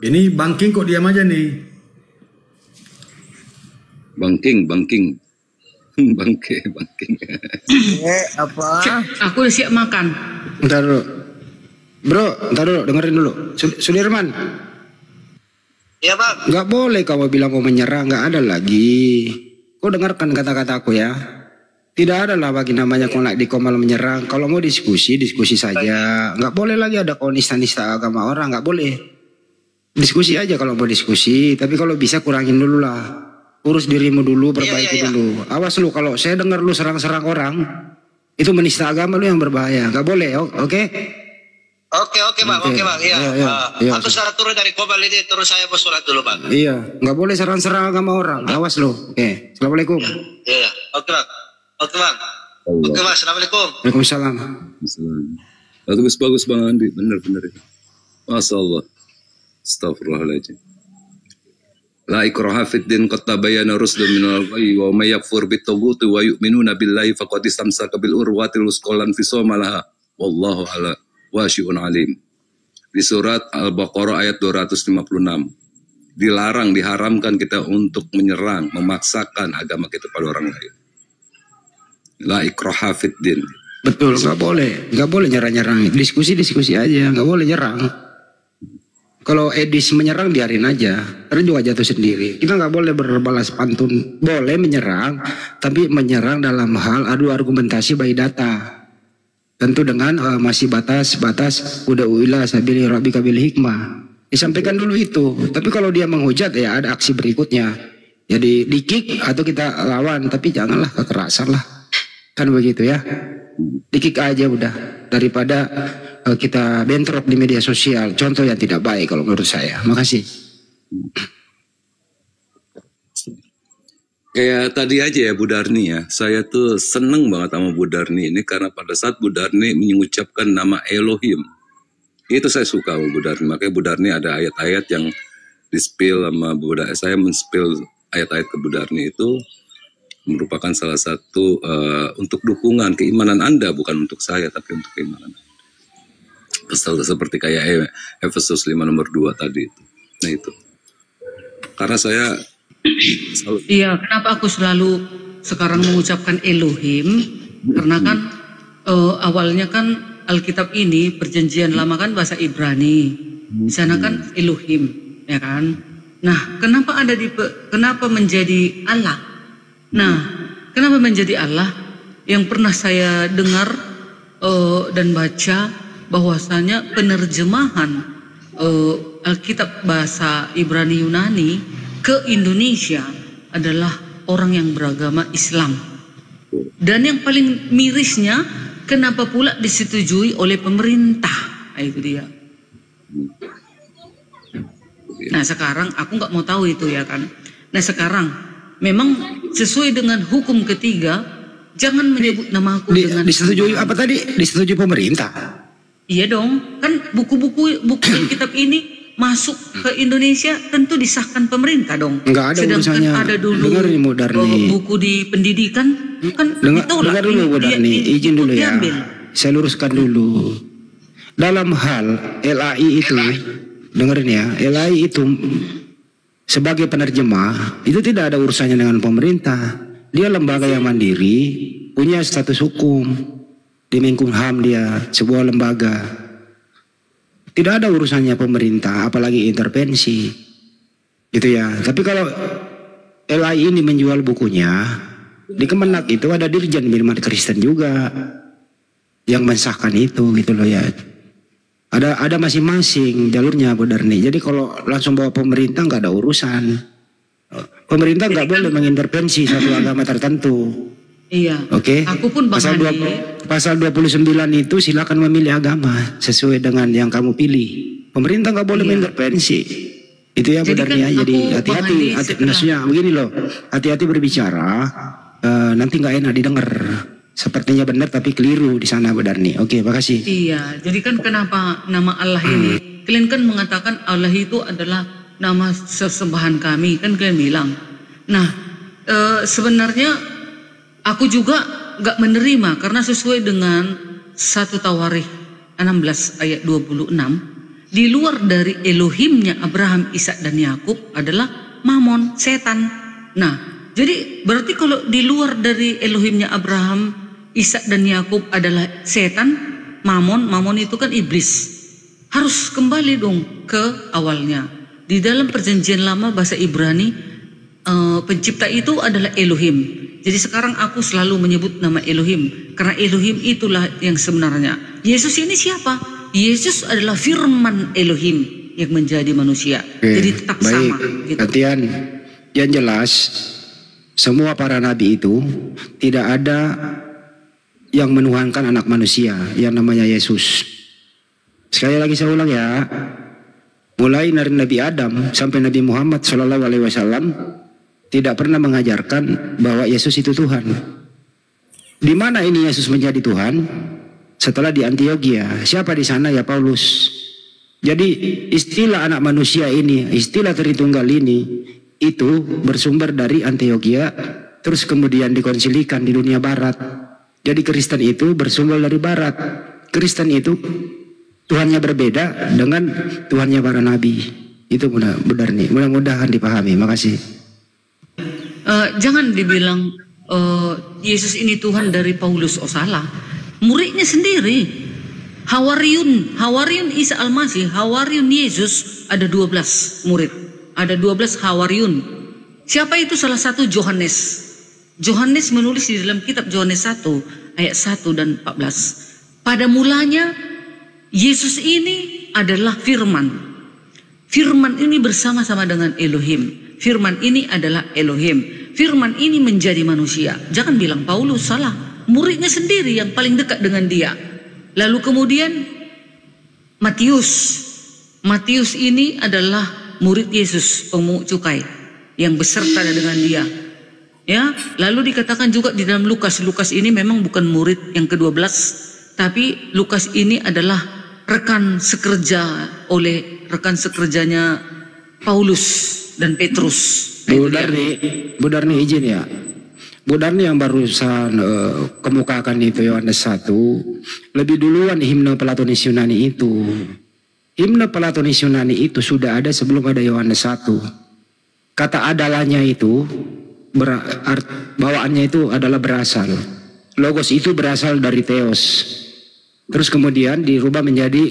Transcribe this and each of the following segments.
Ini Bangking kok diam aja nih? Bangking. Bangking. Apa? Aku udah siap makan. Bentar dulu. Bro, bentar dulu, dengerin dulu. Sudirman. Iya bang. Nggak boleh kamu bilang mau menyerah, nggak ada lagi. Kau dengarkan kata-kata aku ya. Tidak ada lah bagi namanya kau di komal menyerang. Kalau mau diskusi saja. Nggak boleh lagi ada kau nista agama orang, nggak boleh. Diskusi aja kalau mau diskusi. Tapi kalau bisa kurangin dulu lah. Urus dirimu dulu, perbaiki dulu. Awas lu kalau saya dengar lu serang-serang orang, itu menista agama lu yang berbahaya. Nggak boleh, oke? Oke bang. Iya. Aku sekarang turun dari komal ini, terus saya mau sholat dulu bang. Iya, nggak boleh serang-serang agama orang. Awas lu. Oke, assalamualaikum. Iya. Oke bang. Oke bang. Assalamualaikum. Waalaikumsalam. Bagus Bang Andi, benar itu. Masya Allah. Astagfirullahaladzim. La ikraha fid din qad tabayyana rusdu minal ghayyi wa may yakfur bit-taghuti wa yu'minuna billahi faqad istamsaka bil urwatil wuthqa lan fisama laha wallahu ala wasi'un alim. Di surat Al-Baqarah ayat 256. Dilarang, diharamkan kita untuk menyerang, memaksakan agama kita pada orang lain. La ikraha fid din. Betul, nggak boleh nyerang-nyerang. Diskusi aja, nggak boleh nyerang. Kalau Edis menyerang biarin aja, karena juga jatuh sendiri. Kita nggak boleh berbalas pantun. Boleh menyerang, tapi menyerang dalam hal adu argumentasi by data. Tentu dengan masih batas udah uila sabili rabbika bil hikmah. Disampaikan dulu itu. Tapi kalau dia menghujat ya ada aksi berikutnya. Jadi di kick atau kita lawan, tapi janganlah kekerasan lah. Kan begitu ya. Di kick aja udah daripada kita bentrok di media sosial. Contoh yang tidak baik kalau menurut saya. Makasih. Kayak tadi aja ya Bu Darni ya. Saya tuh seneng banget sama Bu Darni ini karena pada saat Bu Darni mengucapkan nama Elohim. Itu saya suka sama Bu Darni. Makanya Bu Darni ada ayat-ayat yang di-spill sama Bu Darni. Saya men-spill ayat-ayat ke Bu Darni itu merupakan salah satu untuk dukungan keimanan Anda, bukan untuk saya tapi untuk keimanan Anda. Seperti kayak Efesus 5 nomor 2 tadi itu. Nah itu. Karena saya selalu... Iya, kenapa aku selalu sekarang mengucapkan Elohim? Karena kan awalnya kan Alkitab ini perjanjian lama kan bahasa Ibrani. Di sana kan Elohim, ya kan? Nah, kenapa menjadi Allah? Nah, kenapa menjadi Allah? Yang pernah saya dengar dan baca bahwasanya penerjemahan Alkitab bahasa Ibrani Yunani ke Indonesia adalah orang yang beragama Islam. Dan yang paling mirisnya, kenapa pula disetujui oleh pemerintah? Nah, itu dia. Nah sekarang aku nggak mau tahu itu ya kan. Nah sekarang memang sesuai dengan hukum ketiga, jangan menyebut nama aku dengan disetujui apa tadi? Disetujui pemerintah. Iya dong, kan buku kitab ini masuk ke Indonesia tentu disahkan pemerintah dong. Enggak ada sedangkan urusannya. Ada dulu buku di pendidikan kan ditolak. Dengar dulu Bu Darni, izin dulu ya. Saya luruskan dulu. Dalam hal LAI itu, dengerin ya, LAI itu sebagai penerjemah itu tidak ada urusannya dengan pemerintah. Dia lembaga yang mandiri, punya status hukum. Di Menkumham dia sebuah lembaga. Tidak ada urusannya pemerintah, apalagi intervensi. Gitu ya. Tapi kalau LAI ini menjual bukunya, di Kemenak itu ada Dirjen Minuman Kristen juga yang mensahkan itu gitu loh ya. Ada masing-masing jalurnya Bu Darni. Jadi kalau langsung bawa pemerintah nggak ada urusan. Pemerintah nggak boleh mengintervensi satu agama tertentu. Iya. Oke. Aku pun pasal 29 itu silakan memilih agama sesuai dengan yang kamu pilih. Pemerintah nggak boleh mengintervensi. Itu ya Bu Darni ya. Jadi hati-hati. Maksudnya begini loh. Hati-hati berbicara. Nanti nggak enak didengar. Sepertinya benar tapi keliru di sana Bu Darni. Oke, makasih. Iya, jadi kan kenapa nama Allah ini? Kalian kan mengatakan Allah itu adalah nama sesembahan kami, kan kalian bilang. Nah, sebenarnya aku juga gak menerima karena sesuai dengan 1 Tawarikh 16 ayat 26. di luar dari Elohimnya Abraham, Ishak dan Yakub adalah Mamon, setan. Nah, jadi berarti kalau di luar dari Elohimnya Abraham, Ishak dan Yakub adalah setan, Mamon itu kan iblis. Harus kembali dong ke awalnya. Di dalam perjanjian lama bahasa Ibrani, pencipta itu adalah Elohim. Jadi sekarang aku selalu menyebut nama Elohim, karena Elohim itulah yang sebenarnya. Yesus ini siapa? Yesus adalah firman Elohim yang menjadi manusia. Jadi tetap baik, sama gitu. Gantian, yang jelas semua para nabi itu tidak ada yang menuhankan anak manusia yang namanya Yesus. Sekali lagi saya ulang ya, mulai dari Nabi Adam sampai Nabi Muhammad SAW tidak pernah mengajarkan bahwa Yesus itu Tuhan. Di mana ini Yesus menjadi Tuhan? Setelah di Antioquia. Siapa di sana? Ya Paulus. Jadi istilah anak manusia ini, istilah Tritunggal ini, itu bersumber dari Antioquia, terus kemudian dikonsilikan di dunia barat. Jadi Kristen itu bersumber dari barat. Kristen itu Tuhannya berbeda dengan Tuhannya para nabi. Itu benar nih. Mudah-mudahan dipahami. Makasih. Jangan dibilang Yesus ini Tuhan dari Paulus. Oh salah. Muridnya sendiri. Hawariun Isa Al-Masih, Hawariun Yesus ada 12 murid. Ada 12 Hawariun. Siapa itu? Salah satu Yohanes. Yohanes menulis di dalam kitab Yohanes 1 ayat 1 dan 14. Pada mulanya Yesus ini adalah firman. Firman ini bersama-sama dengan Elohim. Firman ini adalah Elohim. Firman ini menjadi manusia. Jangan bilang Paulus, salah. Muridnya sendiri yang paling dekat dengan dia. Lalu kemudian Matius ini adalah murid Yesus, pemungut cukai yang beserta dengan dia. Ya, lalu dikatakan juga di dalam Lukas ini memang bukan murid yang ke-12, tapi Lukas ini adalah rekan sekerjanya Paulus dan Petrus. Bu Darni izin ya. Bu Darni yang barusan kemukakan itu Yohanes 1 lebih duluan himne Platonis Yunani itu. Himne Platonis Yunani itu sudah ada sebelum ada Yohanes 1. Kata adalahnya itu bawaannya itu adalah berasal. Logos itu berasal dari Theos. Terus kemudian dirubah menjadi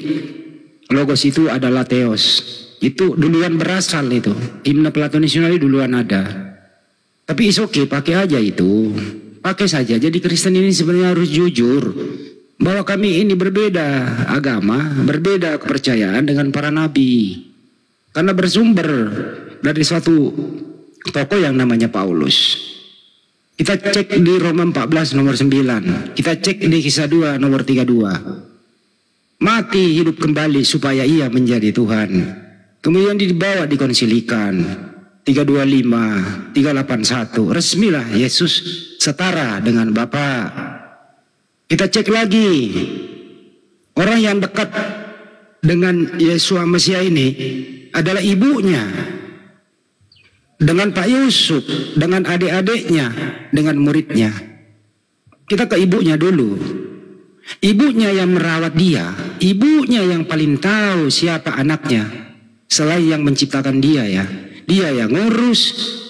logos itu adalah Theos. Itu duluan berasal itu. Himne Platonis Yunani duluan ada. Tapi is okay, pakai aja itu. Pakai saja. Jadi Kristen ini sebenarnya harus jujur bahwa kami ini berbeda agama, berbeda kepercayaan dengan para nabi. Karena bersumber dari suatu tokoh yang namanya Paulus. Kita cek di Roma 14 nomor 9. Kita cek di Kisah 2 nomor 32. Mati hidup kembali supaya ia menjadi Tuhan. Kemudian dibawa dikonsilikan. 325, 381, resmilah Yesus setara dengan Bapa. Kita cek lagi, orang yang dekat dengan Yesua Mesia ini adalah ibunya, dengan Pak Yusuf, dengan adik-adiknya, dengan muridnya. Kita ke ibunya dulu. Ibunya yang merawat dia, ibunya yang paling tahu siapa anaknya, selain yang menciptakan dia ya. Dia yang ngurus,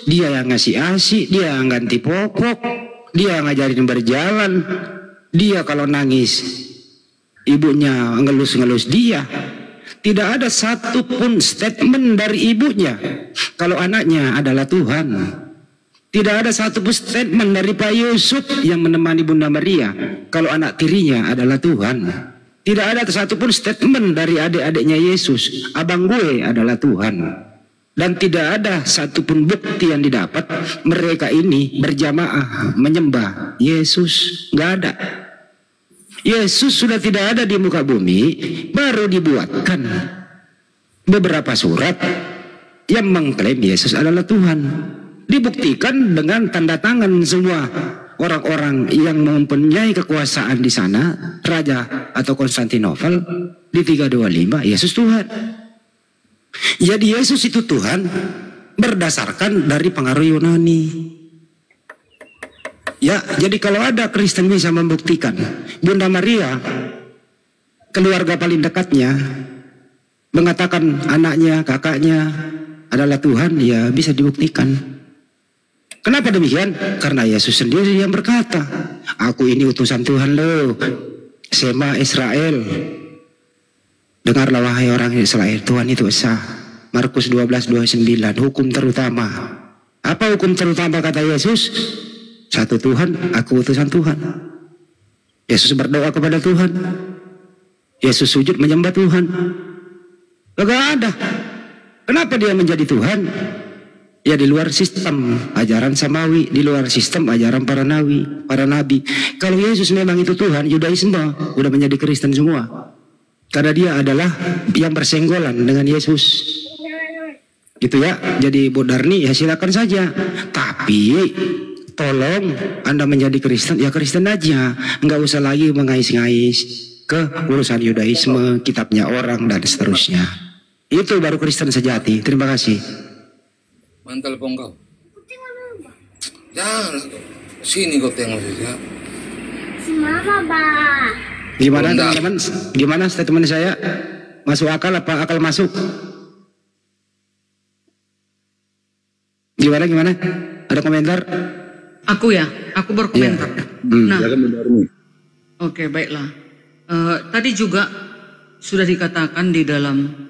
dia yang ngasih ASI, dia yang ganti popok, dia yang ngajarin berjalan. Dia kalau nangis, ibunya ngelus-ngelus dia. Tidak ada satupun statement dari ibunya kalau anaknya adalah Tuhan. Tidak ada satupun statement dari Pak Yusuf yang menemani Bunda Maria kalau anak tirinya adalah Tuhan. Tidak ada satupun statement dari adik-adiknya Yesus, abang gue adalah Tuhan. Dan tidak ada satupun bukti yang didapat mereka ini berjamaah menyembah Yesus. Nggak ada. Yesus sudah tidak ada di muka bumi, baru dibuatkan beberapa surat yang mengklaim Yesus adalah Tuhan. Dibuktikan dengan tanda tangan semua orang-orang yang mempunyai kekuasaan di sana, Raja atau Konstantinopel di 325, Yesus Tuhan. Jadi Yesus itu Tuhan berdasarkan dari pengaruh Yunani. Ya, jadi kalau ada Kristen bisa membuktikan Bunda Maria, keluarga paling dekatnya, mengatakan anaknya, kakaknya adalah Tuhan, ya bisa dibuktikan. Kenapa demikian? Karena Yesus sendiri yang berkata, aku ini utusan Tuhan loh. Sema Israel. Dengarlah wahai orang Israel, Tuhan itu esa. Markus 12:29, hukum terutama. Apa hukum terutama kata Yesus? Satu Tuhan, aku utusan Tuhan. Yesus berdoa kepada Tuhan. Yesus sujud menyembah Tuhan. Gak ada. Kenapa dia menjadi Tuhan? Ya di luar sistem ajaran samawi, di luar sistem ajaran para nabi. Kalau Yesus memang itu Tuhan, Yudaisme udah menjadi Kristen semua. Karena dia adalah yang bersenggolan dengan Yesus. Gitu ya. Jadi Bodarni ya silakan saja. Tapi tolong Anda menjadi Kristen, ya Kristen aja. Nggak usah lagi mengais-ngais ke urusan Yudaisme, kitabnya orang dan seterusnya. Itu baru Kristen sejati. Terima kasih. Mantel kau. Jangan. Sini kau tengok saja. Gimana teman-teman? Gimana statement saya? Masuk akal apa akal masuk? Gimana? Ada komentar? Aku berkomentar. Nah, oke, baiklah. Tadi juga sudah dikatakan di dalam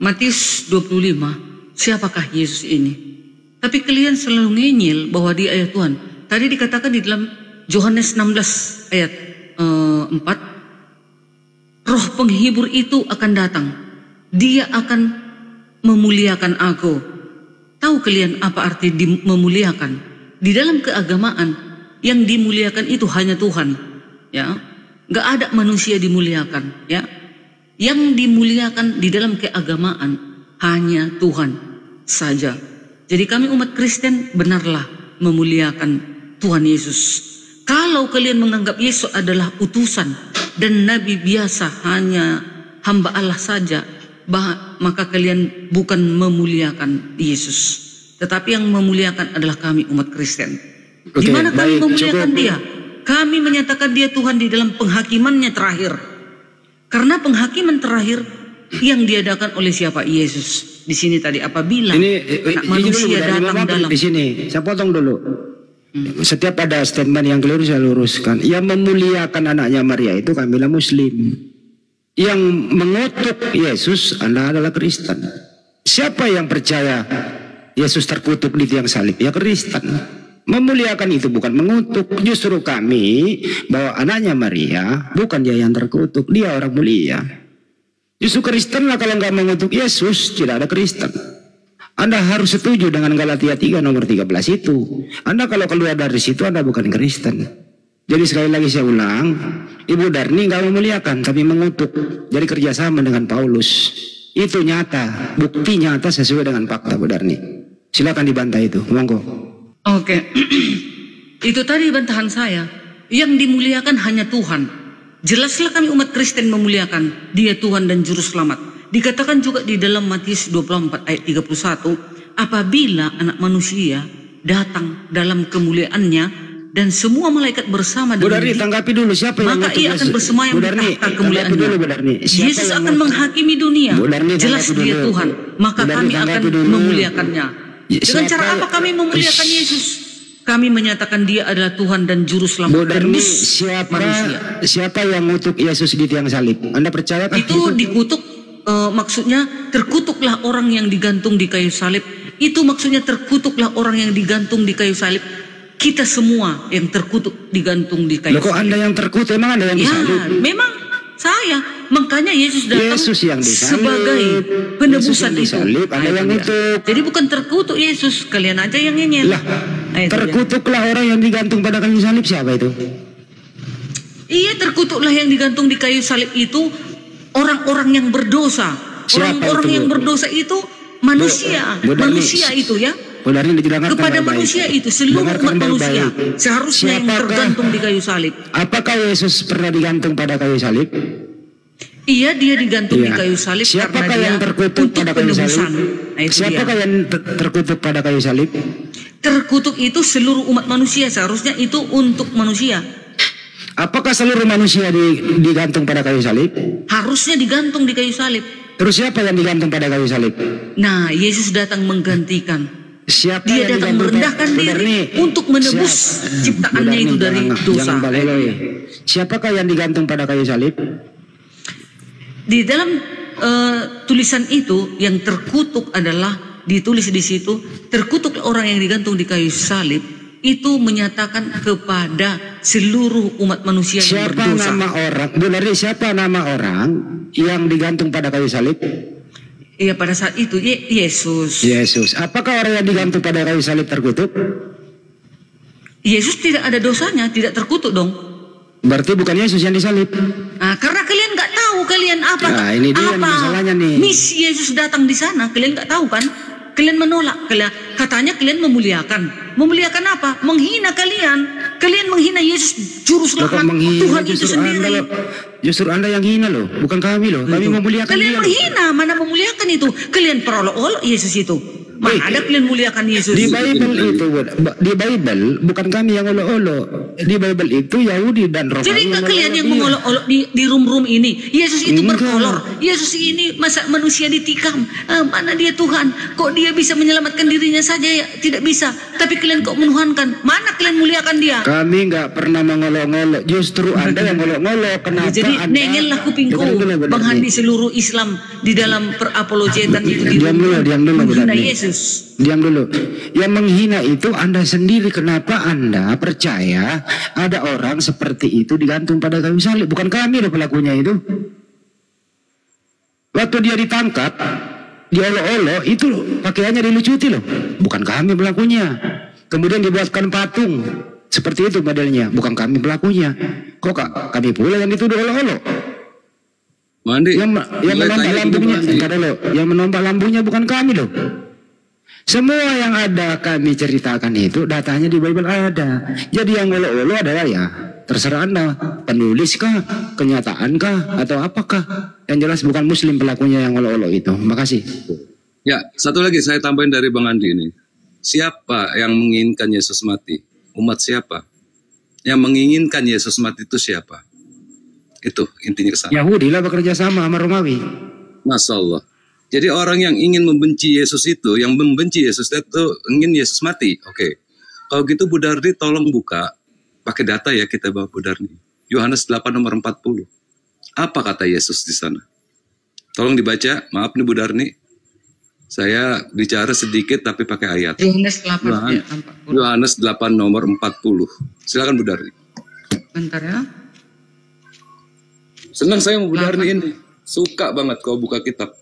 Matius 25, siapakah Yesus ini? Tapi kalian selalu ngenyil bahwa dia ayat Tuhan. Tadi dikatakan di dalam Yohanes 16 ayat 4, Roh penghibur itu akan datang. Dia akan memuliakan aku. Tahu kalian apa arti memuliakan? Di dalam keagamaan yang dimuliakan itu hanya Tuhan, ya. Gak ada manusia dimuliakan, ya. Yang dimuliakan di dalam keagamaan hanya Tuhan saja. Jadi kami umat Kristen benarlah memuliakan Tuhan Yesus. Kalau kalian menganggap Yesus adalah utusan dan nabi biasa, hanya hamba Allah saja, maka kalian bukan memuliakan Yesus. Tetapi yang memuliakan adalah kami umat Kristen. Di mana kami memuliakan dia? Kami menyatakan dia Tuhan di dalam penghakimannya terakhir. Karena penghakiman terakhir yang diadakan oleh siapa? Yesus. Di sini tadi apabila anak manusia datang dalam. Di sini saya potong dulu. Setiap ada statement yang keliru saya luruskan. Yang memuliakan anaknya Maria itu kami bilang Muslim. Yang mengutuk Yesus Anda adalah Kristen. Siapa yang percaya Yesus terkutuk di tiang salib? Ya Kristen. Memuliakan itu bukan mengutuk. Justru kami bahwa anaknya Maria bukan dia yang terkutuk, dia orang mulia. Justru Kristen lah kalau nggak mengutuk Yesus, tidak ada Kristen. Anda harus setuju dengan Galatia 3 nomor 13 itu. Anda kalau keluar dari situ Anda bukan Kristen. Jadi sekali lagi saya ulang, Ibu Darni nggak memuliakan tapi mengutuk. Jadi kerjasama dengan Paulus. Itu nyata, bukti nyata sesuai dengan fakta Bu Darni. Silakan dibantah itu, monggo. Oke, itu tadi bantahan saya. Yang dimuliakan hanya Tuhan. Jelaslah kami umat Kristen memuliakan dia Tuhan dan Juru Selamat. Dikatakan juga di dalam Matius 24 ayat 31, apabila anak manusia datang dalam kemuliaannya dan semua malaikat bersama dengan dia, tanggapi dulu siapa yang maka ia akan bersemayam di tahta kemuliaannya. Yesus akan menghakimi dunia. Jelas dia Tuhan, maka kami akan memuliakannya. Dengan cara apa kami memuliakan Yesus? Kami menyatakan dia adalah Tuhan dan Juru Selamat tebus manusia. Siapa yang mengutuk Yesus di tiang salib? Anda percaya? Itu dikutuk, maksudnya terkutuklah orang yang digantung di kayu salib. Itu maksudnya terkutuklah orang yang digantung di kayu salib. Kita semua yang terkutuk digantung di kayu salib. Kok Anda yang terkutuk? Emang Anda yang disalib? Ya, memang saya. Makanya Yesus datang yang sebagai penebusan itu. Anda yang kutuk. Jadi bukan terkutuk Yesus, kalian aja yang ngenyel. Lah, terkutuklah orang yang digantung pada kayu salib. Siapa itu? Iya, terkutuklah yang digantung di kayu salib itu orang-orang yang berdosa. Orang-orang yang berdosa itu manusia. Manusia itu ya. Kepada manusia itu seluruh umat manusia seharusnya yang tergantung di kayu salib. Apakah Yesus pernah digantung pada kayu salib? Iya, dia digantung di kayu salib. Siapakah yang terkutuk pada kayu salib? Siapakah yang terkutuk pada kayu salib? Terkutuk itu seluruh umat manusia, seharusnya itu untuk manusia. Apakah seluruh manusia digantung pada kayu salib? Harusnya digantung di kayu salib. Terus siapa yang digantung pada kayu salib? Nah, Yesus datang menggantikan. Siapa Dia yang datang merendahkan diri untuk menebus ciptaannya itu dari dosa. Siapakah yang digantung pada kayu salib? Di dalam tulisan itu yang terkutuk adalah ditulis di situ, terkutuk orang yang digantung di kayu salib, itu menyatakan kepada seluruh umat manusia yang berdosa. Siapa nama orang yang digantung pada kayu salib? Iya, pada saat itu Yesus. Yesus. Apakah orang yang digantung pada kayu salib terkutuk? Yesus tidak ada dosanya, tidak terkutuk dong. Berarti bukan Yesus yang disalib. Nah, karena kalian nggak tahu kalian apa. Nah, ini dia masalahnya nih. Misi Yesus datang di sana, kalian nggak tahu kan? Kalian menolak, katanya kalian memuliakan. Memuliakan apa? Menghina kalian. Kalian menghina Yesus juru selamat Tuhan itu sendiri. Justru Anda yang hina loh, bukan kami loh. Kami memuliakan kalian dia. Menghina, mana memuliakan itu? Kalian perolok-olok Yesus itu. Mana ada kalian muliakan Yesus? Di Bible itu, di Bible bukan kami yang olok-olok. Di Bible itu Yahudi dan Romawi. Jadi nggak kalian yang mengolok-olok di room-room ini? Yesus itu berkolor. Yesus ini masa manusia ditikam. Mana dia Tuhan? Kok dia bisa menyelamatkan dirinya saja? Ya, tidak bisa. Tapi kalian kok menuhankan? Mana kalian muliakan dia? Kami nggak pernah mengolok-olok. Justru Anda yang ngolok-ngolok. Kenapa? Jadi nengellah kupingku, Bang Handi, seluruh Islam di dalam perapologetan itu diam dulu, menghina Yesus. Diam dulu. Yang menghina itu Anda sendiri. Kenapa Anda percaya ada orang seperti itu digantung pada kayu salib? Bukan kami loh pelakunya itu. Waktu dia ditangkap, diolok-olok, itu pakaiannya dilucuti loh. Bukan kami pelakunya. Kemudian dibuatkan patung. Seperti itu modelnya. Bukan kami pelakunya. Kok kami pula yang dituduh olok-olok? Mandi, yang menombak lambungnya, yang menombak lambungnya bukan kami loh. Semua yang ada kami ceritakan itu datanya di Bible ada. Jadi yang olok-olok adalah ya terserah Anda, penulis kah, kenyataan kah, atau apakah? Yang jelas bukan Muslim pelakunya yang olok-olok itu. Makasih. Ya, satu lagi saya tambahin dari Bang Andi ini. Siapa yang menginginkan Yesus mati? Umat siapa? Yang menginginkan Yesus mati itu siapa? Itu intinya kesana. Yahudi lah bekerja sama Romawi. Masya Allah. Jadi orang yang ingin membenci Yesus itu, yang membenci Yesus itu ingin Yesus mati. Oke. Kalau gitu Bu Darni tolong buka, pakai data ya kita bawa Bu Darni. Yohanes 8 nomor 40. Apa kata Yesus di sana? Tolong dibaca, maaf nih Bu Darni. Saya bicara sedikit tapi pakai ayat. Yohanes 8 nomor 40. Silakan Bu Darni. Bentar ya. Senang saya mau Bu Darni ini. Suka banget kau buka kitab.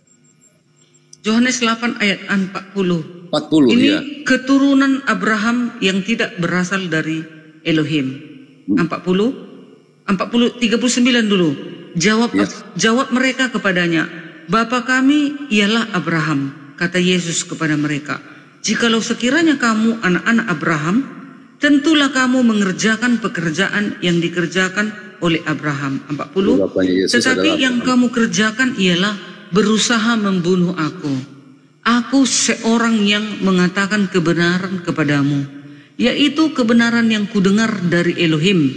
Yohanes 8 ayat 40. 40 ini ya. Keturunan Abraham yang tidak berasal dari Elohim. 39 dulu. Jawab mereka kepadanya, Bapa kami ialah Abraham. Kata Yesus kepada mereka, jikalau sekiranya kamu anak-anak Abraham, tentulah kamu mengerjakan pekerjaan yang dikerjakan oleh Abraham. 40. Tetapi yang kamu kerjakan ialah berusaha membunuh aku. Aku seorang yang mengatakan kebenaran kepadamu, yaitu kebenaran yang kudengar dari Elohim.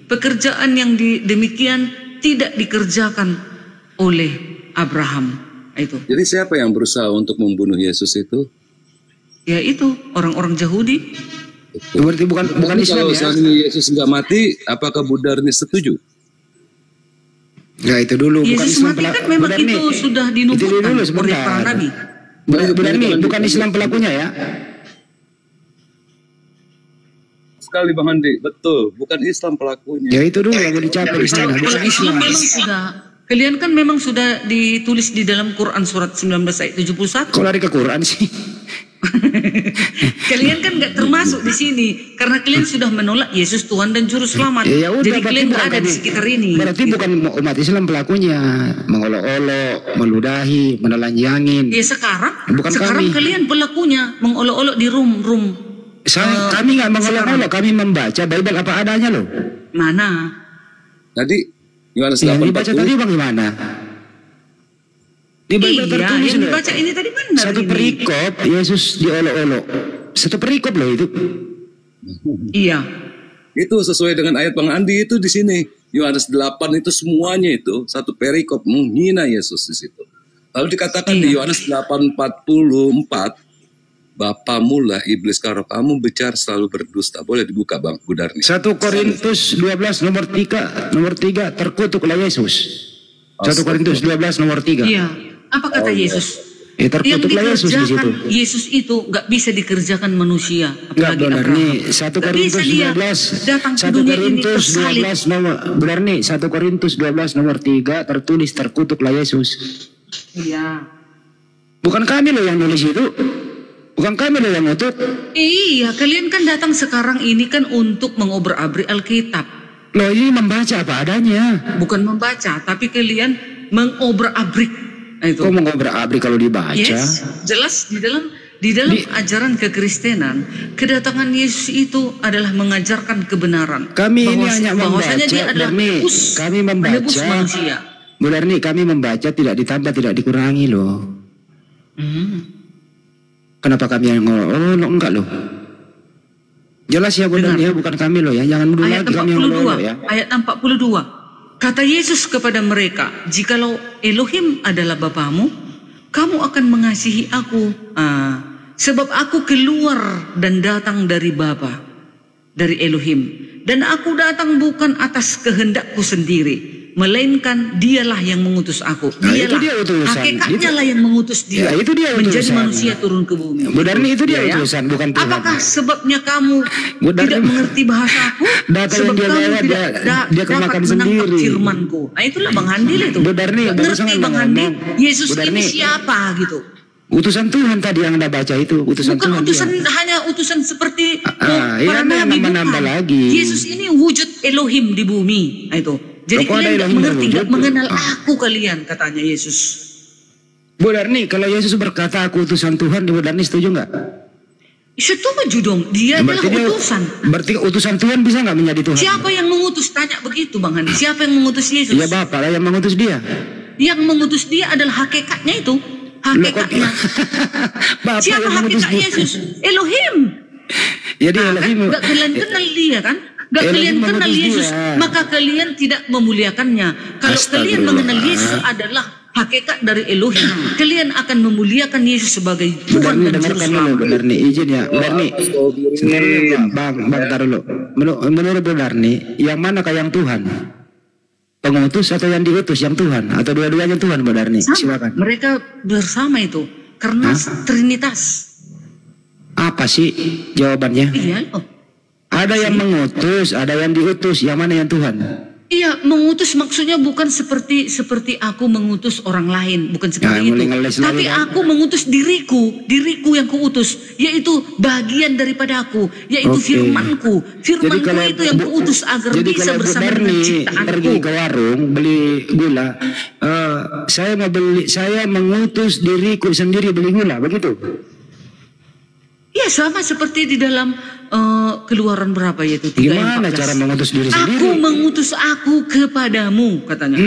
Pekerjaan yang demikian tidak dikerjakan oleh Abraham. Itu. Jadi siapa yang berusaha untuk membunuh Yesus itu? Yaitu orang-orang Yahudi. Berarti bukan Islam kalau ya? Kalau Yesus nggak mati, apakah Bu Darni setuju? Ya itu dulu. Yesus bukan mati kan memang itu sudah dinubuatkan oleh para nabi. Bukan Islam pelakunya ya? Sekali Bang Andi, betul, bukan Islam pelakunya. Ya itu dulu yang dicapai Islam. Kalau Islam memang sudah, kalian kan memang sudah ditulis di dalam Quran surat 19 ayat 71. Kok lari ke Quran sih? Kalian kan nggak termasuk di sini karena kalian sudah menolak Yesus Tuhan dan Juru Selamat. Ya udah, jadi kalian nggak ada di sekitar ini. Berarti bukan umat Islam pelakunya, mengolok-olok, meludahi, menelanjangin. Ya sekarang kami. Kalian pelakunya mengolok-olok di room. Kami nggak mengolok-olok, kami membaca Bible apa adanya loh. Mana? Tadi Yohanes 8:40. Yang dibaca tadi bagaimana? Di Bible tertulis yang dibaca ini tadi benar. Satu perikop Yesus diolok-olok. Satu perikop loh itu. Iya. Itu sesuai dengan ayat Bang Andi itu di sini. Yohanes 8 itu semuanya itu satu perikop menghina Yesus di situ. Lalu dikatakan di Yohanes 8:44, Bapa mula iblis karo kamu bicara selalu berdusta. Boleh dibuka Bang Budarni. 1 Korintus 12 nomor 3 terkutuklah Yesus. 1 Korintus 12 nomor 3. Iya. Apa kata Yesus? Yang dikerjakan Yesus itu nggak bisa dikerjakan manusia. Enggak benar nih 1 Korintus 12 nomor benar nih 1 Korintus 12 nomor 3 tertulis terkutuklah Yesus. Iya. Bukan kami loh yang nulis itu. Bukan kami loh yang ngutuk. Iya, kalian kan datang sekarang ini kan untuk mengobrak-abrik Alkitab. Loh ini membaca apa adanya. Bukan membaca, tapi kalian mengobrak-abrik. Nah, itu. Kok mengobrak-abrik kalau dibaca? Yes, jelas di dalam ajaran kekristenan, kedatangan Yesus itu adalah mengajarkan kebenaran. Kami ini hanya membaca, dia adalah kami membaca manusia. Benar nih, kami membaca tidak ditambah, tidak dikurangi loh. Kenapa kami yang enggak loh? Jelas ya benar ya, bukan kami loh ya. Jangan dulu lagi kami yang loh ya. Ayat 42. Kata Yesus kepada mereka, jikalau Elohim adalah Bapamu, kamu akan mengasihi aku. Sebab aku keluar dan datang dari Bapa, dari Elohim. Dan aku datang bukan atas kehendakku sendiri, melainkan dialah yang mengutus aku. Dialah, hakikatnya lah yang mengutus dia, itu dia menjadi manusia turun ke bumi. Budarni itu dia utusan, bukan Tuhan. Apakah sebabnya kamu tidak mengerti bahasaku? Sebab kamu tidak dapat menangkap firmanku. Nah itulah Bang Handi lah itu. Budarni, ngerti Bang Handi, Yesus ini siapa gitu. Utusan Tuhan tadi yang Anda baca itu, utusan bukan Tuhan. Bukan hanya utusan seperti para nabi, bukan. Lagi. Yesus ini wujud Elohim di bumi. Nah itu. Jadi kalian tidak mengerti, tidak mengenal aku kalian, katanya Yesus. Bu Darni, kalau Yesus berkata aku utusan Tuhan, Bu Darni setuju nggak? Setuju dong, dia adalah utusan. Berarti utusan Tuhan bisa nggak menjadi Tuhan? Siapa yang mengutus? Tanya begitu Bang Handi. Siapa yang mengutus Yesus? Ya Bapak lah yang mengutus dia. Yang mengutus dia adalah hakikatnya itu. Hakikatnya. Siapa hakikat Yesus? Elohim. Jadi Elohim. Gak kalian kenal dia kan? Gak kalian kenal Yesus, maka kalian tidak memuliakannya. Kalau kalian mengenal Yesus adalah hakikat dari Elohim, kalian akan memuliakan Yesus sebagai Tuhan dan Juru Selamat. Benar nih, izin ya, benar nih. Bang, taruh dulu. Menurut benar nih, yang manakah yang Tuhan? Pengutus atau yang diutus yang Tuhan? Atau dua-duanya Tuhan, benar nih? Silakan. Mereka bersama itu, karena Trinitas. Apa sih jawabannya? Iya loh. Ada yang mengutus, ada yang diutus. Yang mana yang Tuhan? Iya, mengutus maksudnya bukan seperti aku mengutus orang lain, bukan seperti itu. Tapi aku mengutus diriku yang kuutus, yaitu bagian daripada aku, yaitu firmanku. Firmanku itu yang kuutus agar bisa bersama dengan ciptaanku. Pergi ke warung beli gula, saya mengutus diriku sendiri beli gula, begitu? Ya sama seperti di dalam Keluaran berapa yaitu 3:14. Gimana cara mengutus diri sendiri? Aku mengutus aku kepadamu, katanya.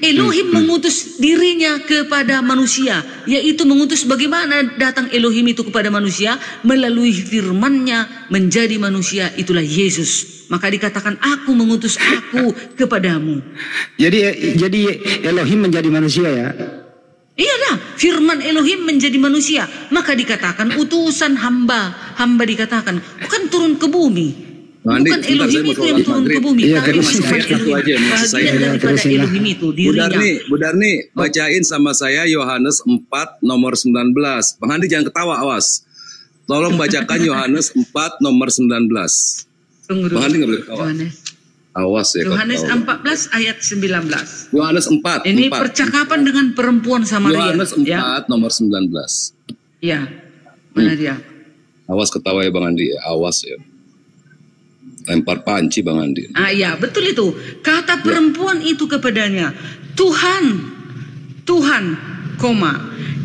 Elohim mengutus dirinya kepada manusia, yaitu mengutus bagaimana datang Elohim itu kepada manusia melalui firman-Nya menjadi manusia, itulah Yesus. Maka dikatakan aku mengutus aku kepadamu. Jadi Elohim menjadi manusia ya. Iyalah, firman Elohim menjadi manusia. Maka dikatakan utusan hamba. Hamba dikatakan bukan turun ke bumi. Bukan Elohim itu yang turun ke bumi. Tapi sifat Elohim, bagian daripada Elohim itu dirinya. Bu Darni, bacain sama saya Yohanes 4 nomor 19. Bang Handi jangan ketawa, awas. Tolong bacakan Yohanes 4 nomor 19. Tunggu dulu. Bang Handi nggak boleh ketawa. Awas ya. Yohanes 14 ayat 19. Yohanes 4. Ini percakapan dengan perempuan Samaria. Yohanes 4 ya? Nomor 19. Ya, mana dia? Awas ketawa ya Bang Andi. Awas ya. Lempar panci Bang Andi. Ya betul itu. Kata perempuan itu kepadanya, Tuhan,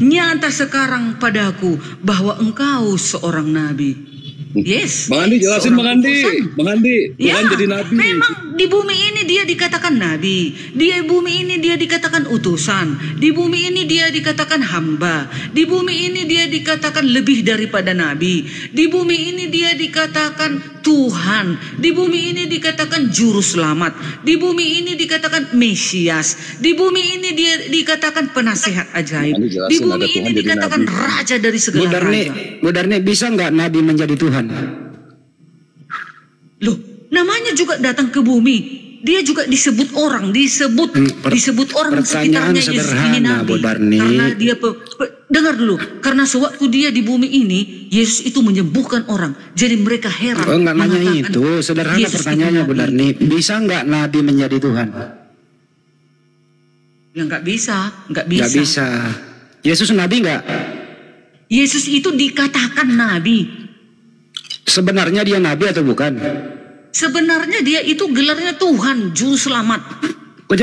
nyata sekarang padaku bahwa engkau seorang nabi. Yes. Bang Andi jelasin Bang Andi. Bang Andi, Tuhan jadi nabi. Memang Di bumi ini dia dikatakan nabi, di bumi ini dia dikatakan utusan, di bumi ini dia dikatakan hamba, di bumi ini dia dikatakan lebih daripada nabi, di bumi ini dia dikatakan Tuhan, di bumi ini dikatakan juru selamat, di bumi ini dikatakan Mesias, di bumi ini dia dikatakan penasehat ajaib, di bumi ini dikatakan raja dari segala raja. Bu Darni, bisa nggak nabi menjadi Tuhan? Loh, namanya juga datang ke bumi. Dia juga disebut orang, disebut orang sekitarnya Yesus ini nabi. Karena dia dengar dulu, karena sewaktu dia di bumi ini, Yesus itu menyembuhkan orang. Jadi mereka heran. Oh, nggak nanya itu, sederhana Yesus pertanyaannya Bu Darni. Bisa nggak nabi menjadi Tuhan? Ya nggak bisa. Nggak bisa. Yesus nabi nggak? Yesus itu dikatakan nabi. Sebenarnya dia nabi atau bukan? Sebenarnya dia itu gelarnya Tuhan, juru selamat. Kok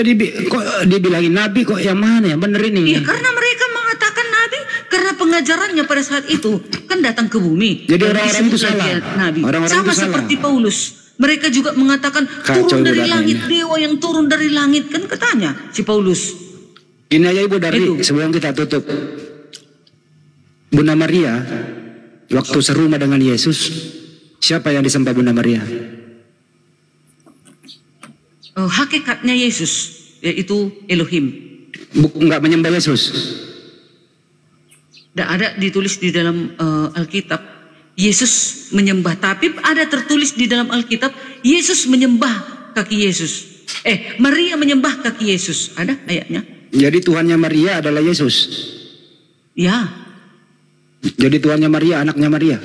dibilangin nabi, kok yang mana yang bener ini? Iya, karena mereka mengatakan nabi karena pengajarannya pada saat itu kan datang ke bumi. Jadi orang-orang itu salah. Nabi. Orang-orang sama itu seperti salah. Paulus. Mereka juga mengatakan turun dari langit, dewa yang turun dari langit, kan katanya si Paulus. Ini aja Ibu Darni, sebelum kita tutup. Bunda Maria waktu serumah dengan Yesus, siapa yang disembah Bunda Maria? Hakikatnya Yesus, yaitu Elohim. Enggak menyembah Yesus? Tidak ada ditulis di dalam Alkitab Yesus menyembah, tapi ada tertulis di dalam Alkitab Yesus menyembah kaki Yesus. Maria menyembah kaki Yesus. Ada ayatnya. Jadi Tuhannya Maria adalah Yesus? Ya. Jadi Tuhannya Maria, anaknya Maria?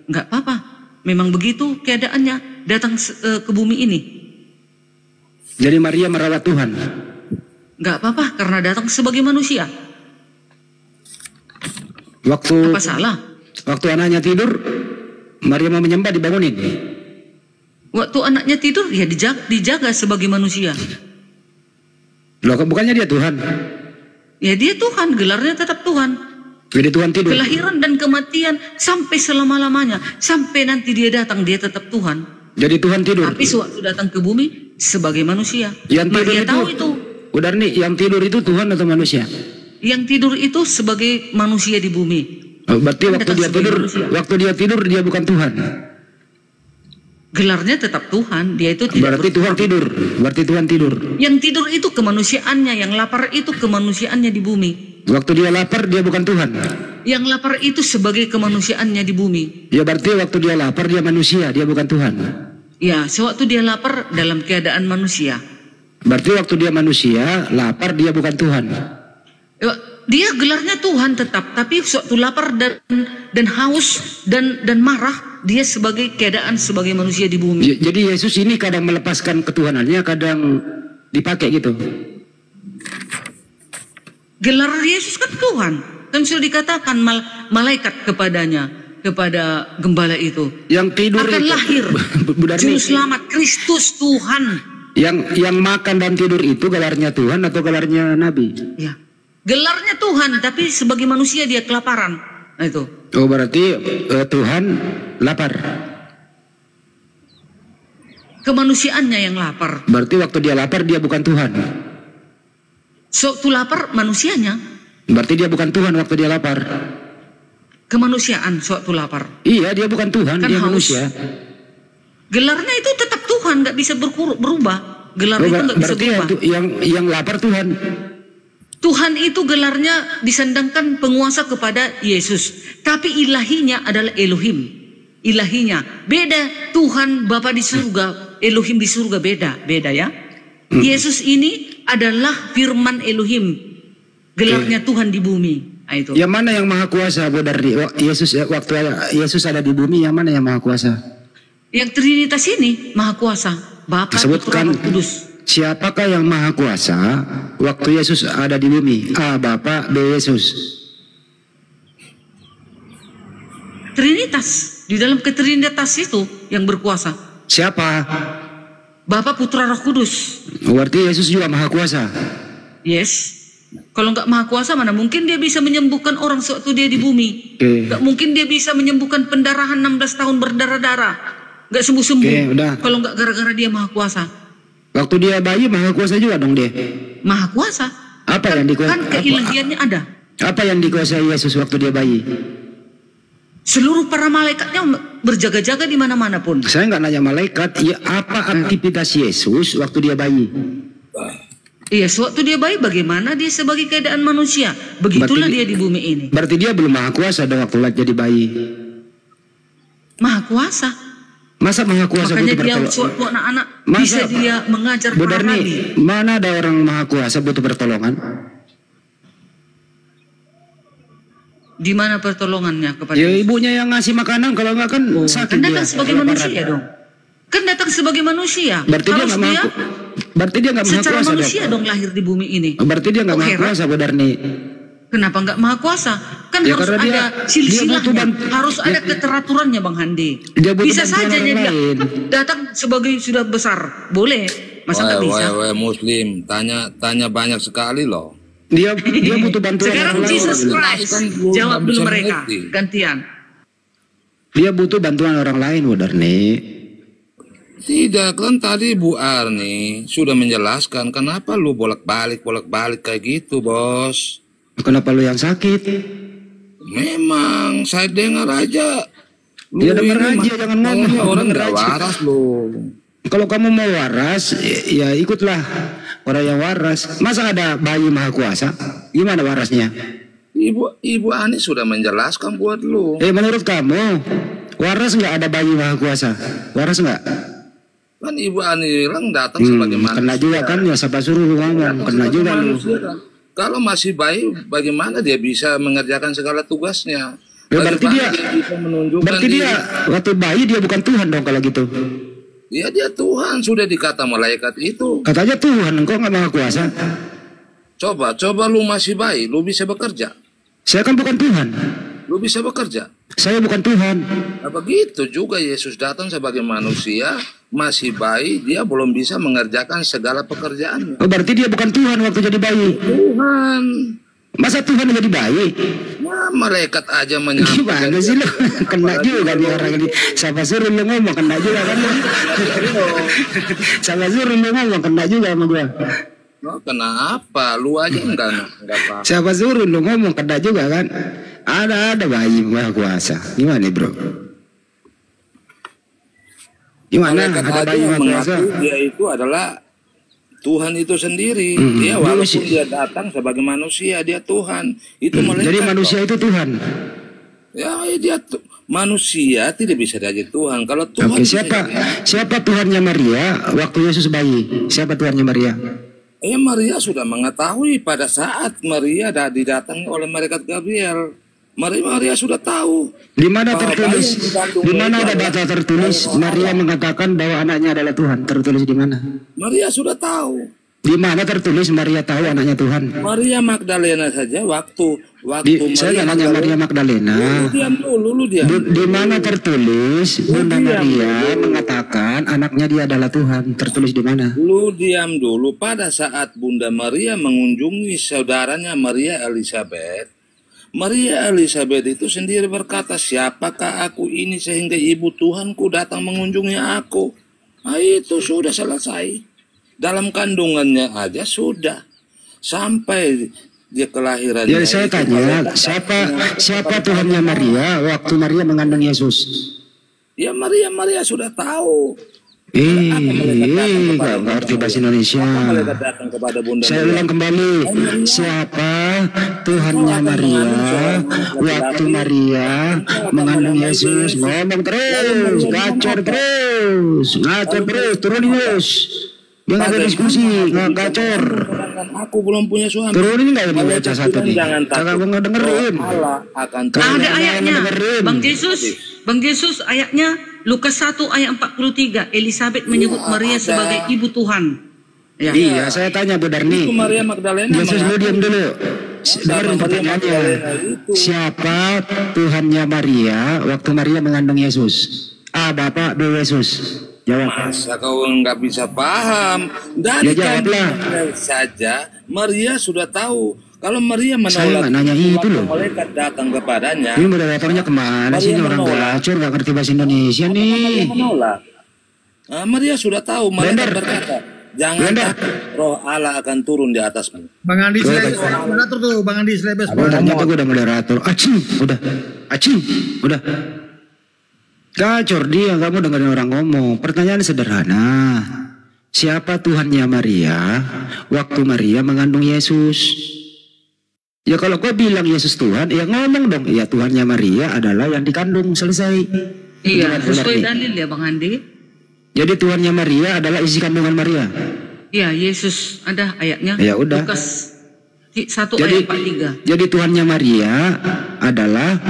Enggak apa-apa. Memang begitu keadaannya datang ke bumi ini. Jadi Maria merawat Tuhan? Enggak apa-apa karena datang sebagai manusia. Apa salah? Waktu anaknya tidur, Maria mau menyembah, dibangunin. Waktu anaknya tidur, ya dijaga sebagai manusia. Loh, bukannya dia Tuhan? Ya dia Tuhan, gelarnya tetap Tuhan. Jadi Tuhan tidur? Kelahiran dan kematian sampai selama-lamanya. Sampai nanti dia datang, dia tetap Tuhan. Jadi Tuhan tidur? Tapi sewaktu datang ke bumi, sebagai manusia. Yang tidur Maria tahu itu. Udah nih, yang tidur itu Tuhan atau manusia? Yang tidur itu sebagai manusia di bumi. Oh, berarti waktu dia tidur dia bukan Tuhan. Gelarnya tetap Tuhan, dia itu tidak. Berarti Tuhan tidur. Berarti Tuhan tidur. Yang tidur itu kemanusiaannya, yang lapar itu kemanusiaannya di bumi. Waktu dia lapar dia bukan Tuhan. Yang lapar itu sebagai kemanusiaannya di bumi. Ya berarti waktu dia lapar dia manusia, dia bukan Tuhan. Ya, sewaktu dia lapar dalam keadaan manusia. Berarti waktu dia manusia, lapar dia bukan Tuhan. Dia gelarnya Tuhan tetap, tapi sewaktu lapar dan haus dan marah, dia sebagai keadaan sebagai manusia di bumi. Jadi Yesus ini kadang melepaskan ketuhanannya, kadang dipakai gitu. Gelar Yesus kan Tuhan, kan sudah dikatakan malaikat kepadanya, kepada gembala itu. Yang tidur akan itu, lahir juru selamat Kristus Tuhan. Yang makan dan tidur itu gelarnya Tuhan atau gelarnya Nabi? Ya. Gelarnya Tuhan, tapi sebagai manusia dia kelaparan. Nah itu. Oh berarti Tuhan lapar. Kemanusiaannya yang lapar. Berarti waktu dia lapar dia bukan Tuhan. Sewaktu lapar manusianya. Berarti dia bukan Tuhan waktu dia lapar. Kemanusiaan sewaktu lapar. Iya, dia bukan Tuhan, kan dia haus. Manusia. Gelarnya itu tetap Tuhan, nggak bisa berubah. Gelar itu nggak bisa berubah. Yang lapar Tuhan. Tuhan itu gelarnya disandangkan penguasa kepada Yesus. Tapi ilahinya adalah Elohim. Ilahinya. Beda Tuhan Bapa di surga, Elohim di surga beda ya. Yesus ini adalah firman Elohim. Gelarnya Tuhan di bumi. Nah, itu. Yang mana yang maha kuasa, Bu Darni? Yesus waktu Yesus ada di bumi, yang mana yang maha kuasa? Yang Trinitas ini maha kuasa. Bapa, Putra, Roh Kudus. Siapakah yang maha kuasa waktu Yesus ada di bumi? A. Bapa, B. Yesus. Trinitas. Di dalam ketrinitas itu yang berkuasa. Siapa? Bapa, Putra, Roh Kudus. Berarti Yesus juga maha kuasa. Yes. Kalau nggak maha kuasa, mana mungkin dia bisa menyembuhkan orang sewaktu dia di bumi. Nggak mungkin dia bisa menyembuhkan pendarahan 16 tahun berdarah-darah. Nggak sembuh-sembuh. Kalau nggak gara-gara dia maha kuasa. Waktu dia bayi maha kuasa juga dong dia. Maha kuasa. Apa yang dikuasai? Kan keilahiannya ada. Apa yang dikuasai Yesus waktu dia bayi? Seluruh para malaikatnya berjaga-jaga di mana-mana pun. Saya nggak nanya malaikat. Ya, apa aktivitas Yesus waktu dia bayi? Iya, sewaktu dia bayi bagaimana dia sebagai keadaan manusia. Begitulah dia di bumi ini. Berarti dia belum maha kuasa dong waktu jadi bayi. Maha kuasa. Masa maha kuasa? Makanya dia sewaktu anak-anak bisa dia mengajar para nabi. Mana ada orang maha kuasa butuh pertolongan? Di mana pertolongannya kepada ya ibunya yang ngasih makanan, kalau enggak kan sakit. Kan datang sebagai manusia dong. Kan datang sebagai manusia. Berarti dia nggak maha. Berarti dia nggak maha kuasa. Secara manusia dong lahir di bumi ini. Berarti dia nggak maha kuasa, Bu Darni. Kenapa nggak maha kuasa? Kan ya, harus ada silsilahnya, harus ada keteraturannya, Bang Handi. Bisa saja dia datang sebagai sudah besar, boleh. Masa nggak bisa? Muslim, tanya banyak sekali loh. Dia butuh bantuan. Sekarang Jesus Christ jawab dulu mereka gantian. Dia butuh bantuan orang lain, Bu Darni. Tidak, kan tadi Bu Arni sudah menjelaskan kenapa lu bolak-balik kayak gitu, Bos. Kenapa lu yang sakit? Memang saya dengar aja. Dia dengar aja, jangan ngomong. Orang nggak waras lu. Kalau kamu mau waras, ya ikutlah orang yang waras. Masa ada bayi maha kuasa? Gimana warasnya? Ibu Ani sudah menjelaskan buat lu. Menurut kamu waras nggak ada bayi maha kuasa? Waras nggak? Kan Ibu Ani bilang datang sebagai manusia. Kena juga kan ya, siapa suruh lu ngomong? Kena juga lu. Kalau masih bayi, bagaimana dia bisa mengerjakan segala tugasnya? Ya, berarti dia waktu bayi dia bukan Tuhan dong kalau gitu. Ya dia Tuhan, sudah dikata malaikat itu. Katanya Tuhan, engkau nggak maha kuasa. Coba lu masih bayi, lu bisa bekerja. Saya kan bukan Tuhan. Lu bisa bekerja. Saya bukan Tuhan. Nah, begitu juga Yesus datang sebagai manusia, masih bayi, dia belum bisa mengerjakan segala pekerjaannya. Oh, berarti dia bukan Tuhan waktu jadi bayi. Tuhan. Masa Tuhan jadi bayi? Nah, malaikat aja menyambut. Gimana sih lu? Kena juga nih orang ini. Siapa suruh lu ngomong, kena juga kan? Siapa suruh lu ngomong, kena juga sama gua. Oh, kenapa? Lu aja enggak apa. Siapa suruh lu ngomong, kena juga kan? Ada bayi maha kuasa. Gimana bro? Gimana? Ada bayi maha kuasa? Dia itu adalah Tuhan itu sendiri. Dia walaupun dia datang sebagai manusia, dia Tuhan. Itu jadi manusia itu Tuhan. Ya, dia manusia tidak bisa jadi Tuhan. Kalau Tuhan siapa Tuhannya Maria waktu Yesus bayi? Siapa Tuhannya Maria? Maria sudah mengetahui pada saat Maria didatangi oleh malaikat Gabriel. Maria sudah tahu. Di mana tertulis? Di mana ada data tertulis Maria mengatakan bahwa anaknya adalah Tuhan? Tertulis di mana? Maria sudah tahu. Di mana tertulis Maria tahu anaknya Tuhan? Maria Magdalena saja waktu saya nggak nanya Maria Magdalena. Lu diam. Di mana tertulis Bunda Maria mengatakan anaknya dia adalah Tuhan? Tertulis di mana? Lu diam dulu. Pada saat Bunda Maria mengunjungi saudaranya Maria Elizabeth itu sendiri berkata, siapakah aku ini sehingga ibu Tuhanku datang mengunjungi aku? Nah, itu sudah selesai. Dalam kandungannya aja sudah. Sampai dia kelahirannya. Ya saya tanya, siapa Tuhannya Maria waktu Maria mengandung Yesus? Ya Maria sudah tahu. Gak ngerti bahasa Indonesia. Saya ulang kembali. Siapa Tuhannya Maria waktu Maria mengandung Yesus? Ngomong terus, ngacor terus, turun terus. Jangan ada diskusi, ngacor. Aku belum punya suami. Turun ini nggak ada baca satu nih. Kakak gue nggak dengerin. Ada ayatnya, Bang Yesus ayatnya Lukas 1 ayat 43. Elizabeth menyebut Maria sebagai ibu Tuhan. Ya. Iya, saya tanya Bu Darni. Maria Magdalena. Yesus lu diam dulu. Dengerin pertanyaannya. Siapa Tuhannya Maria waktu Maria mengandung Yesus? A. Bapak, B. Yesus. Jawab. Masa kau nggak bisa paham? Dari kandungan saja Maria sudah tahu. Kalau Maria menolak, saya nggak nanya itu loh. Malaikat datang kepadanya. Ini moderatornya kemana sih? Orang gacor nggak ngerti bahasa Indonesia nih. Maria menolak. Maria sudah tahu. Malaikat berkata, Jangan takut, roh Allah akan turun di atasmu. Bang Andi moderator tuh, Bang Andi Slebes. Ternyata gue udah moderator. Acing, udah. Gacor dia, kamu dengerin orang ngomong. Pertanyaan sederhana. Siapa Tuhannya Maria waktu Maria mengandung Yesus? Ya kalau kau bilang Yesus Tuhan, ya ngomong dong. Ya Tuhannya Maria adalah yang dikandung, selesai. Iya, sesuai dalil ya Bang Andi. Jadi Tuhannya Maria adalah isi kandungan Maria. Ya, Yesus ada ayatnya. Ya udah. Lukas 1 ayat 43. Jadi Tuhannya Maria adalah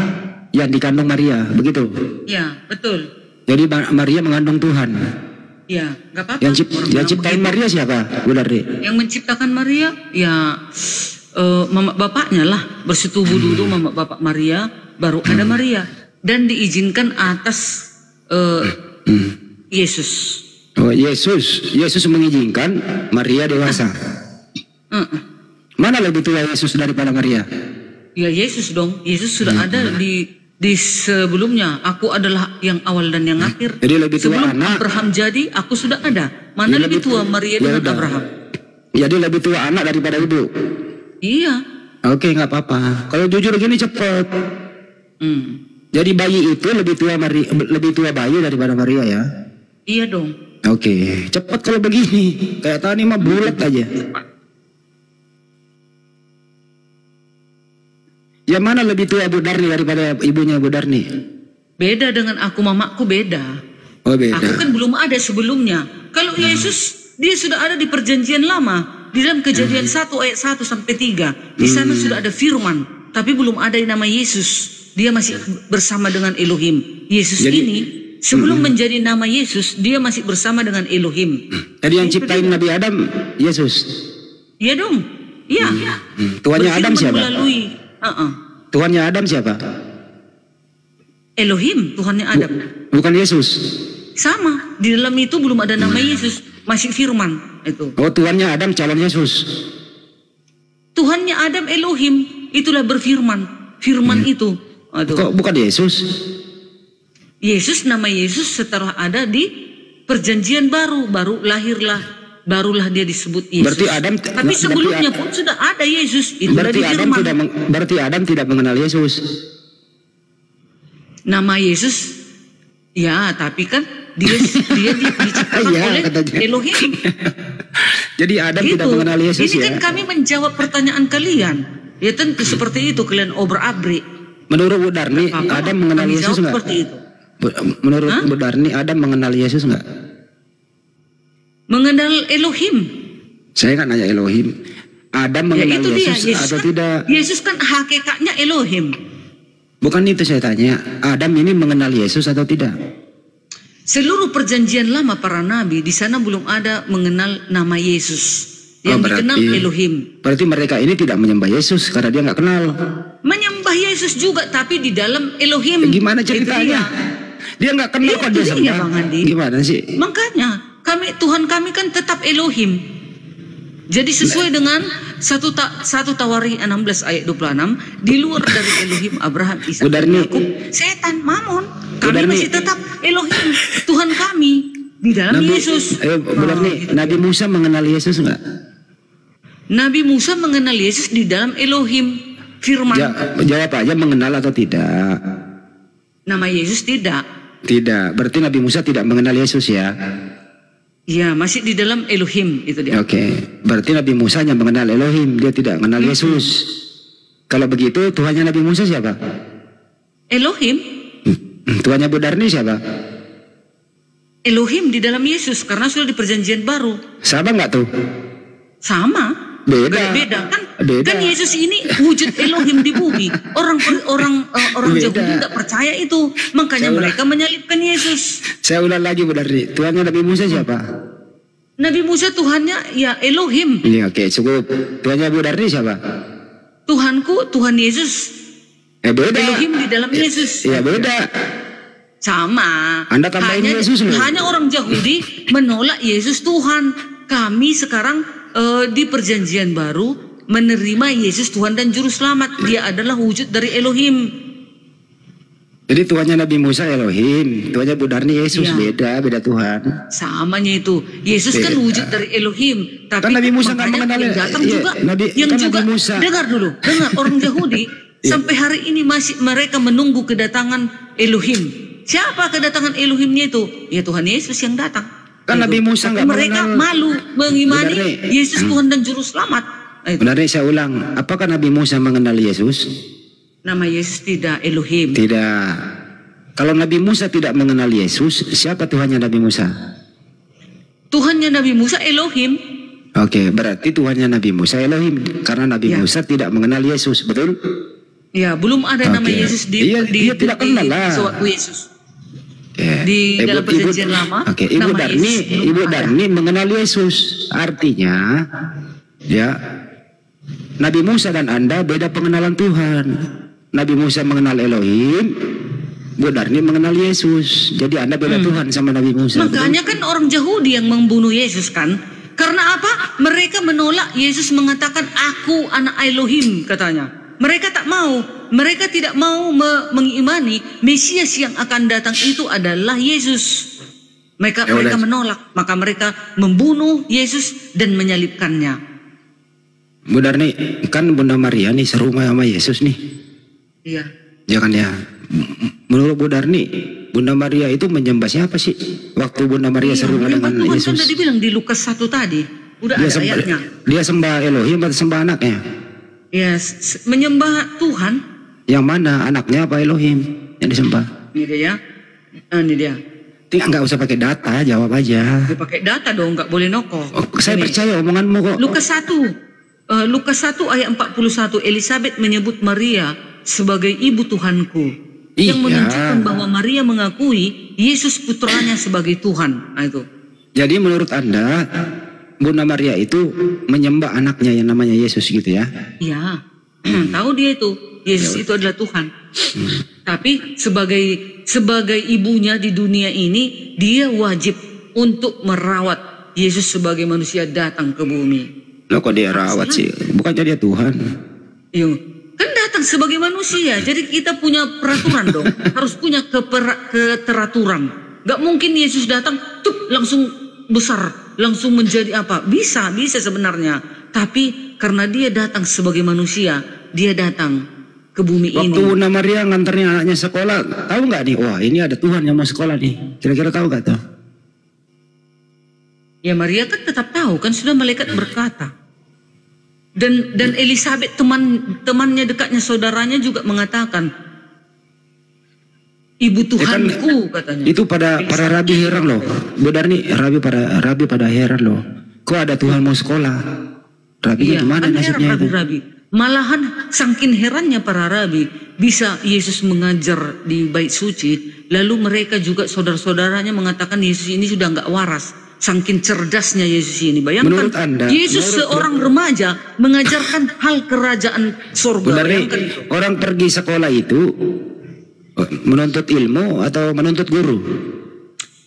yang dikandung Maria, begitu? Ya, betul. Jadi Maria mengandung Tuhan. Ya, nggak apa-apa. Yang ciptain Maria siapa, Bu Dardi? Yang menciptakan Maria, ya mama bapaknya lah. Bersetubuh dulu mama bapak Maria, baru ada Maria. Dan diizinkan atas Yesus. Oh, Yesus mengizinkan, Maria dewasa. Mana lebih tua Yesus daripada Maria? Ya Yesus dong. Yesus sudah ada di sebelumnya. Aku adalah yang awal dan yang akhir. Jadi lebih tua sebelum anak. Abraham jadi, aku sudah ada. Mana lebih tua Maria dengan Abraham? Jadi lebih tua anak daripada ibu. Iya. Oke, nggak apa-apa. Kalau jujur gini cepet. Jadi bayi itu lebih tua bayi daripada Maria ya? Iya dong. Oke, cepet kalau begini. Kayak tadi mah bulat aja. Yang mana lebih tua Bu Darni daripada ibunya Bu Darni? Beda dengan aku, mamaku beda. Oh beda. Aku kan belum ada sebelumnya. Kalau Yesus, dia sudah ada di perjanjian lama. Di dalam Kejadian 1 ayat 1 sampai 3. Di sana sudah ada firman. Tapi belum ada yang nama Yesus. Dia masih bersama dengan Elohim. Yesus ini sebelum menjadi nama Yesus, dia masih bersama dengan Elohim. Tadi yang ciptain Nabi Adam, Yesus. Iya dong. Iya. Tuannya Adam siapa? Melalui, Tuannya Adam siapa? Elohim, Tuhannya Adam. Bukan Yesus. Sama. Di dalam itu belum ada nama Yesus, masih firman itu. Oh, Tuannya Adam calon Yesus. Tuhannya Adam Elohim, itulah berfirman. Firman itu. Aduh. Kok bukan Yesus? Yesus, nama Yesus setelah ada di perjanjian baru barulah dia disebut Yesus. Berarti Adam, tapi sebelumnya pun sudah ada Yesus. Itu berarti Adam tidak mengenal Yesus. Nama Yesus, ya tapi kan dia diciptakan oleh Elohim. Jadi Adam tidak mengenal Yesus. Ini kan kami menjawab pertanyaan kalian. Ya tentu seperti itu kalian obrak-abrik. Menurut Bu Darni, Adam mengenal Yesus nggak? Seperti itu. Menurut Bu Darni, Adam mengenal Yesus nggak? Mengenal Elohim. Saya kan nanya Elohim. Adam mengenal Yesus atau kan, tidak? Yesus kan hakikatnya Elohim. Bukan itu saya tanya. Adam ini mengenal Yesus atau tidak? Seluruh perjanjian lama para nabi di sana belum ada mengenal nama Yesus. Yang dikenal Elohim. Berarti mereka ini tidak menyembah Yesus karena dia nggak kenal. Menyembah Yesus juga tapi di dalam Elohim. Gimana ceritanya? Dia nggak kenal kok dia sembah. Gimana sih? Makanya Tuhan kami kan tetap Elohim. Jadi sesuai dengan 1 Tawari 16 ayat 26, di luar dari Elohim Abraham, Ishak dan Yakub, setan, Mamon. Kami masih tetap Elohim, Tuhan kami di dalam Yesus. Nabi Musa mengenal Yesus nggak? Nabi Musa mengenal Yesus di dalam Elohim, firman. Jawab aja, mengenal atau tidak? Nama Yesus tidak. Tidak, berarti Nabi Musa tidak mengenal Yesus ya? Ya, masih di dalam Elohim itu dia. Oke, berarti Nabi Musa hanya mengenal Elohim, dia tidak mengenal Yesus. Kalau begitu, Tuhannya Nabi Musa siapa? Elohim. Tuhannya Bu Darni siapa? Elohim di dalam Yesus, karena sudah di perjanjian baru. Sama nggak tuh? Sama. Beda kan? Beda. Kan Yesus ini wujud Elohim di bumi. Orang Yahudi tidak percaya itu, makanya mereka menyalibkan Yesus. Saya ulang lagi Bu Darni, Tuhannya Nabi Musa siapa? Nabi Musa Tuhannya ya Elohim. Ini oke, cukup. Tuhannya Bu Darni siapa? Tuhanku, Tuhan Yesus. Beda. Elohim di dalam Yesus. Ya beda. Sama. Anda tambahin Yesus loh. Hanya orang Yahudi menolak Yesus Tuhan. Kami sekarang di perjanjian baru menerima Yesus Tuhan dan Juru Selamat. Dia adalah wujud dari Elohim. Jadi Tuhannya Nabi Musa Elohim, Tuhannya Bu Darni Yesus, beda Tuhan. Samanya itu. Yesus kan wujud dari Elohim, tapi kan Nabi Musa nggak mengenal yang datang juga, yang kan juga Nabi Musa. dengar orang Yahudi sampai hari ini masih mereka menunggu kedatangan Elohim. Siapa kedatangan Elohimnya itu? Ya Tuhan Yesus yang datang. Kan Nabi Musa nggak mereka mengenal. malu mengimani Yesus Tuhan dan Juru Selamat. Benarnya saya ulang, apakah Nabi Musa mengenal Yesus? Nama Yesus tidak Elohim. Tidak. Kalau Nabi Musa tidak mengenal Yesus, siapa Tuhannya Nabi Musa? Tuhannya Nabi Musa Elohim. Oke, berarti Tuhannya Nabi Musa Elohim, karena Nabi Musa tidak mengenal Yesus, betul? Ya, belum ada nama Yesus di tidak kenal lah. sewaktu Yesus. Di dalam perjanjian lama. Oke, Ibu Darni mengenal Yesus. Artinya, ya, Nabi Musa dan Anda beda pengenalan Tuhan. Nabi Musa mengenal Elohim, Bu Darni mengenal Yesus. Jadi Anda beda Tuhan sama Nabi Musa. Makanya kan orang Yahudi yang membunuh Yesus kan. Karena apa? Mereka menolak Yesus mengatakan aku anak Elohim katanya. Mereka tak mau. Mereka tidak mau mengimani Mesias yang akan datang itu adalah Yesus. Mereka menolak. Maka mereka membunuh Yesus dan menyalibkannya. Bu Darni, kan Bunda Maria nih serumah sama Yesus nih. Iya. Ya kan ya. Menurut Bu Darni, Bunda Maria itu menyembah siapa sih? Waktu Bunda Maria serumah dengan Yesus. Kan tadi bilang di Lukas 1 tadi. Udah ada ayatnya. Dia sembah Elohim atau sembah anaknya? Ya, menyembah Tuhan. Yang mana? Anaknya apa Elohim yang disembah? Ini dia. Ini dia. Nggak usah pakai data, jawab aja. Dia pakai data dong, nggak boleh noko. Saya percaya omonganmu kok. Lukas 1 ayat 41, Elizabeth menyebut Maria sebagai ibu Tuhanku. Yang menunjukkan bahwa Maria mengakui Yesus putranya sebagai Tuhan. Nah, itu. Jadi menurut Anda, Bunda Maria itu menyembah anaknya yang namanya Yesus gitu ya? Iya. Tahu dia itu. Yesus itu adalah Tuhan. Tapi sebagai ibunya di dunia ini, dia wajib untuk merawat Yesus sebagai manusia datang ke bumi. Loh kok dia rawat sih? Bukannya dia Tuhan? Iya. Kan datang sebagai manusia. Jadi kita punya peraturan dong. Harus punya keteraturan. Gak mungkin Yesus datang langsung besar, langsung menjadi apa? Bisa sebenarnya. Tapi karena dia datang sebagai manusia, dia datang ke bumi ini. Waktu Bunda Maria nganterin anaknya sekolah, tahu nggak nih? Wah, ini ada Tuhan yang mau sekolah nih. Kira-kira tahu nggak tuh? Ya Maria kan tetap tahu, kan sudah malaikat berkata. Dan Elizabeth temannya dekatnya saudaranya juga mengatakan, ibu Tuhanku katanya. Itu para rabi heran loh. Benar nih rabi pada heran loh. Kok ada Tuhan mau sekolah? Rabi gimana kan nasibnya itu? Rabi. Malahan saking herannya para rabi bisa Yesus mengajar di bait suci, lalu mereka juga saudara-saudaranya mengatakan Yesus ini sudah nggak waras. Saking cerdasnya Yesus ini. Bayangkan Yesus seorang remaja mengajarkan hal kerajaan surga. Orang pergi sekolah itu menuntut ilmu atau menuntut guru?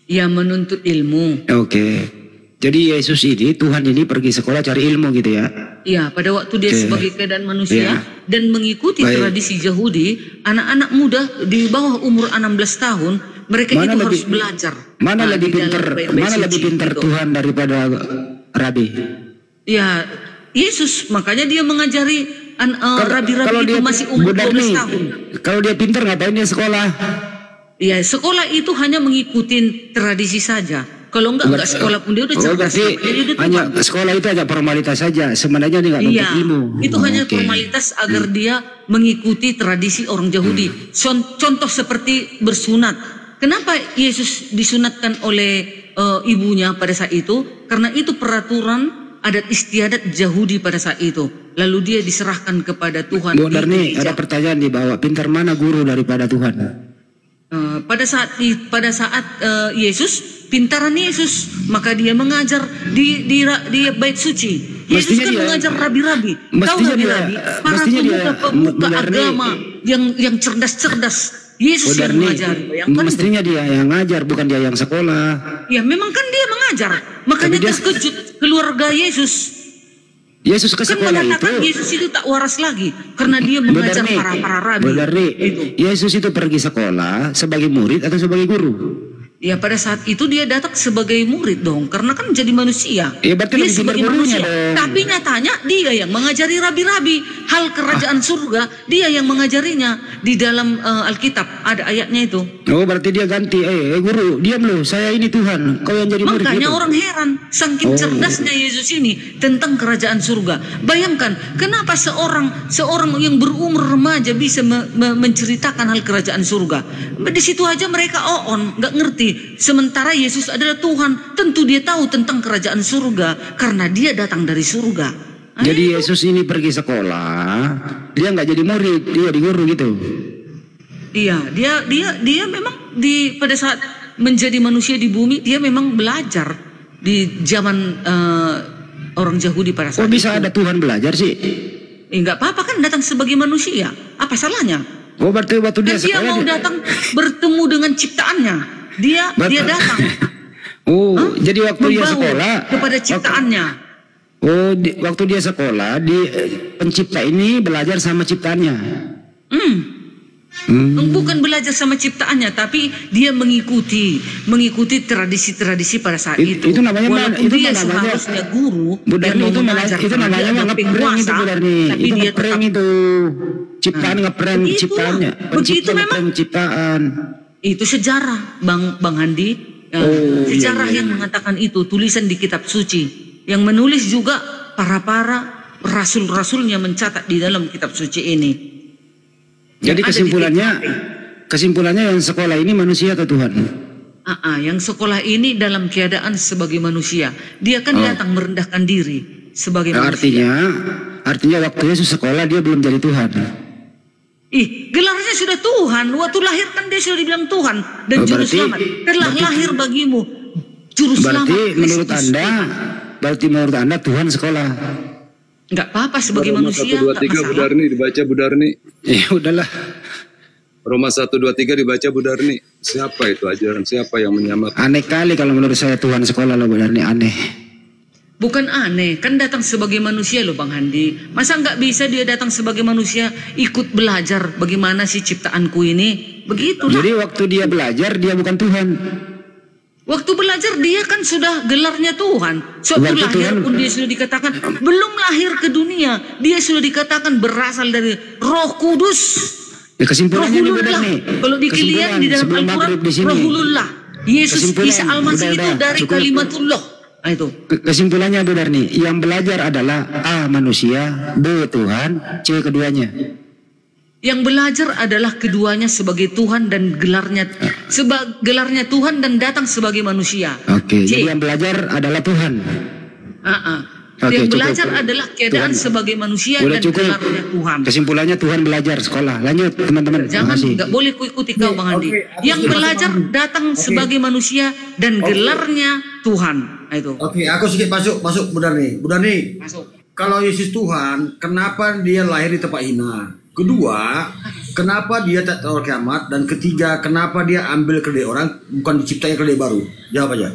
Ya menuntut ilmu. Oke. Jadi Yesus ini, Tuhan ini pergi sekolah cari ilmu gitu ya? Iya, pada waktu dia sebagai keadaan manusia dan mengikuti tradisi Yahudi, anak-anak muda di bawah umur 16 tahun, mereka itu harus belajar. Mana lebih pintar Tuhan daripada Rabi? Ya, Yesus, makanya dia mengajari rabi-rabi itu masih umur 12 tahun. Kalau dia pintar ngapain dia sekolah? Ya, sekolah itu hanya mengikuti tradisi saja. Kalau enggak sekolah pun dia udah cerdas. Hanya sekolah itu hanya formalitas saja. Sebenarnya dia nggak nuntut ilmu. Itu hanya formalitas agar dia mengikuti tradisi orang Yahudi. Contoh seperti bersunat. Kenapa Yesus disunatkan oleh ibunya pada saat itu? Karena itu peraturan adat istiadat Yahudi pada saat itu. Lalu dia diserahkan kepada Tuhan. Bu Darni, ada pertanyaan di bawah. Pintar mana guru daripada Tuhan? Pada saat Yesus, pintaran Yesus, maka dia mengajar di bait suci. Yesus kan mengajar rabi-rabi. Tahu rabi-rabi? Para pemuka agama yang cerdas-cerdas. Yesus yang mengajar. Mestinya dia yang ngajar, bukan dia yang sekolah. Ya memang kan dia mengajar. Makanya terkejut keluarga Yesus. Yesus ke Kan sekolah mengatakan itu. Yesus itu tak waras lagi karena dia mengajar para rabi. Itu. Yesus itu pergi sekolah sebagai murid atau sebagai guru? Ya pada saat itu dia datang sebagai murid dong, karena kan jadi manusia. Ya berarti Dia lebih sebagai pintar gurunya manusia. dong. Tapi nyatanya dia yang mengajari rabi-rabi hal kerajaan surga. Dia yang mengajarinya di dalam Alkitab ada ayatnya itu. Oh berarti dia ganti, guru, diam lu, saya ini Tuhan, kau yang jadi murid. Makanya gitu. orang heran, saking cerdasnya Yesus ini tentang kerajaan surga. Bayangkan, kenapa seorang yang berumur remaja bisa menceritakan hal kerajaan surga? Di situ aja mereka nggak ngerti. Sementara Yesus adalah Tuhan, tentu dia tahu tentang kerajaan surga karena dia datang dari surga. Jadi Yesus ini pergi sekolah, dia nggak jadi murid, dia di guru gitu. Iya, dia memang pada saat menjadi manusia di bumi dia memang belajar di zaman orang Yahudi pada saat Kok bisa itu. ada Tuhan belajar sih? Enggak apa-apa kan datang sebagai manusia. Apa salahnya? Oh berarti waktu dia Dan dia sekolah mau datang bertemu dengan ciptaannya. Dia datang. Jadi waktu dia sekolah kepada ciptaannya. Waktu dia sekolah di pencipta ini belajar sama ciptaannya. Bukan belajar sama ciptaannya, tapi dia mengikuti tradisi-tradisi pada saat itu. Itu namanya walaupun dia seharusnya guru yang mau mengajar, itu namanya penguasa, tapi dia tetap itu ciptaan ngeprank ciptaannya. Begitu memang ciptaan. Itu sejarah, Bang Handi. Sejarah yang mengatakan itu, tulisan di kitab suci. Yang menulis juga para rasul-rasulnya mencatat di dalam kitab suci ini. Jadi kesimpulannya yang sekolah ini manusia atau Tuhan? Yang sekolah ini dalam keadaan sebagai manusia. Dia kan datang merendahkan diri sebagai manusia. Artinya waktu Yesus sekolah dia belum jadi Tuhan. Gelarnya sudah Tuhan. Waktu lahir kan dia sudah dibilang Tuhan dan juru selamat. Telah lahir bagimu juru selamat. Berarti menurut Anda Tuhan sekolah. Enggak apa-apa sebagai Roma manusia. 1, 2, 3 Budarni dibaca Budarni. Ya udahlah. Roma 1, 2, 3 dibaca Budarni. Siapa itu ajaran? Siapa yang menyamakan? Aneh kali kalau menurut saya Tuhan sekolah loh Budarni, aneh. Bukan aneh, kan datang sebagai manusia loh Bang Handi. Masa nggak bisa dia datang sebagai manusia ikut belajar bagaimana sih ciptaanku ini? Begitulah. Jadi waktu dia belajar dia bukan Tuhan. Waktu belajar dia kan sudah gelarnya Tuhan. Waktu lahir pun dia sudah dikatakan belum lahir ke dunia, dia sudah dikatakan berasal dari Roh Kudus. Kesimpulannya Rohulullah. Kalau dikilian di dalam Al-Quran, Rohulullah. Yesus Isa Al-Masih itu dari kalimatullah. Itu. Kesimpulannya Budarni, yang belajar adalah A manusia, B Tuhan, C keduanya. Yang belajar adalah keduanya sebagai Tuhan dan gelarnya Tuhan dan datang sebagai manusia. Oke, jadi yang belajar adalah Tuhan. Yang belajar adalah keadaan Tuhan sebagai manusia dan gelarnya Tuhan. Kesimpulannya Tuhan belajar sekolah. Lanjut teman-teman. Jangan, nggak boleh ikuti kau Bang Andi. Yang belajar datang sebagai manusia dan gelarnya Tuhan. Itu. Aku sedikit masuk Budarni. Kalau Yesus Tuhan, kenapa dia lahir di tempat hina? Kedua, kenapa dia tak tahu kiamat? Dan ketiga, kenapa dia ambil keledai orang, bukan diciptanya keledai baru? Jawab aja.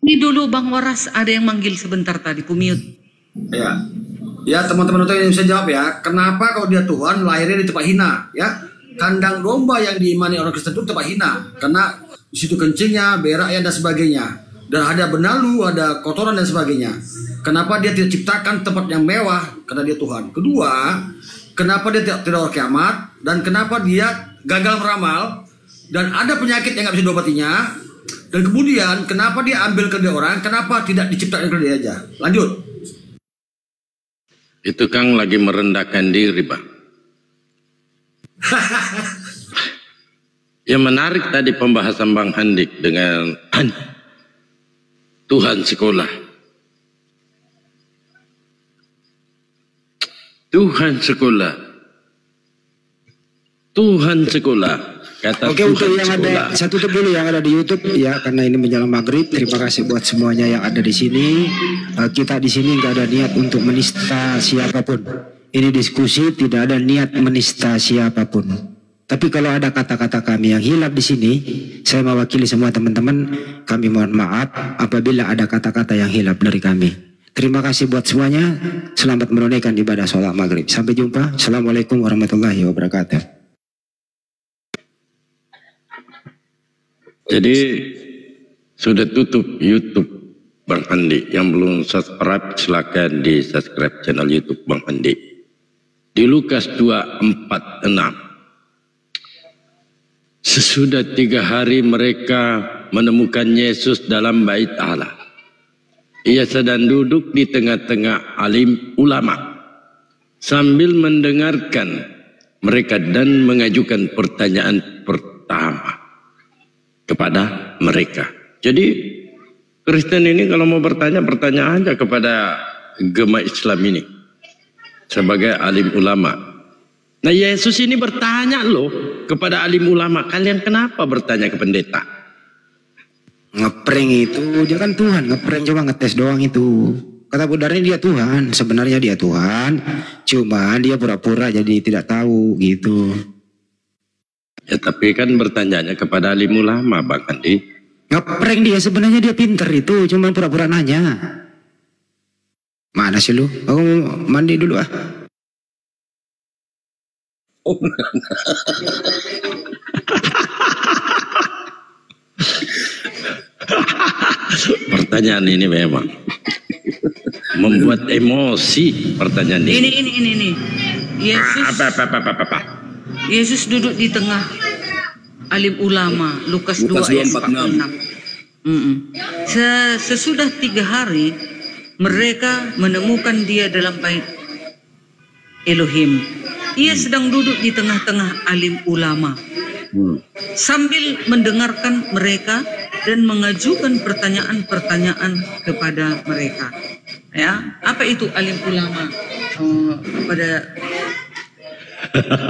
Ini dulu Bang Waras, ada yang manggil sebentar tadi, kumute. Ya teman-teman yang bisa jawab ya. Kenapa kalau dia Tuhan lahirnya di tempat hina? Ya, kandang domba yang diimani orang Kristen itu tempat hina, karena di situ kencingnya, beraknya dan sebagainya. Dan ada benalu, ada kotoran dan sebagainya. Kenapa dia tidak ciptakan tempat yang mewah? Karena dia Tuhan. Kedua, kenapa dia tidak kiamat? Dan kenapa dia gagal meramal? Dan ada penyakit yang nggak bisa diobatinya? Dan kemudian kenapa dia ambil keledai orang? Kenapa tidak diciptakan keledai aja? Lanjut. Itu Kang lagi merendahkan diri, Bang. Yang menarik tadi pembahasan Bang Handik dengan Tuhan sekolah. Tuhan sekolah. Tuhan sekolah. Kata Oke, Tuhan untuk yang sekolah. ada, saya tutup dulu yang ada di YouTube ya, karena ini menjelang maghrib. Terima kasih buat semuanya yang ada di sini. Kita di sini nggak ada niat untuk menista siapapun. Ini diskusi, tidak ada niat menista siapapun. Tapi kalau ada kata-kata kami yang hilap di sini, saya mewakili semua teman-teman, kami mohon maaf apabila ada kata-kata yang hilap dari kami. Terima kasih buat semuanya. Selamat menunaikan ibadah sholat maghrib. Sampai jumpa. Assalamualaikum warahmatullahi wabarakatuh. Jadi sudah tutup YouTube Bang Andi. Yang belum subscribe silakan di subscribe channel YouTube Bang Andi. Di Lukas 2:4-6. Sesudah 3 hari mereka menemukan Yesus dalam bait Allah. Ia sedang duduk di tengah-tengah alim ulama sambil mendengarkan mereka dan mengajukan pertanyaan pertama kepada mereka. Jadi Kristen ini kalau mau bertanya aja kepada agama Islam ini sebagai alim ulama. Nah Yesus ini bertanya loh kepada alim ulama, kalian kenapa bertanya ke pendeta? Ngeprank itu, dia kan Tuhan, ngeprank cuma ngetes doang itu. Kata Budarni dia Tuhan, sebenarnya dia Tuhan, cuma dia pura-pura jadi tidak tahu gitu. Ya tapi kan bertanyanya kepada alim ulama Bang Andi. Ngeprank dia, sebenarnya dia pinter itu, cuma pura-pura nanya. Mana sih lu? Aku mau mandi dulu ah. Pertanyaan ini memang membuat emosi pertanyaan ini. Ini. Yesus. Yesus duduk di tengah alim ulama. Lukas 2:4-6. Sesudah 3 hari mereka menemukan dia dalam bait Elohim. Ia sedang duduk di tengah-tengah alim ulama sambil mendengarkan mereka dan mengajukan pertanyaan-pertanyaan kepada mereka. Ya, apa itu alim ulama? Pada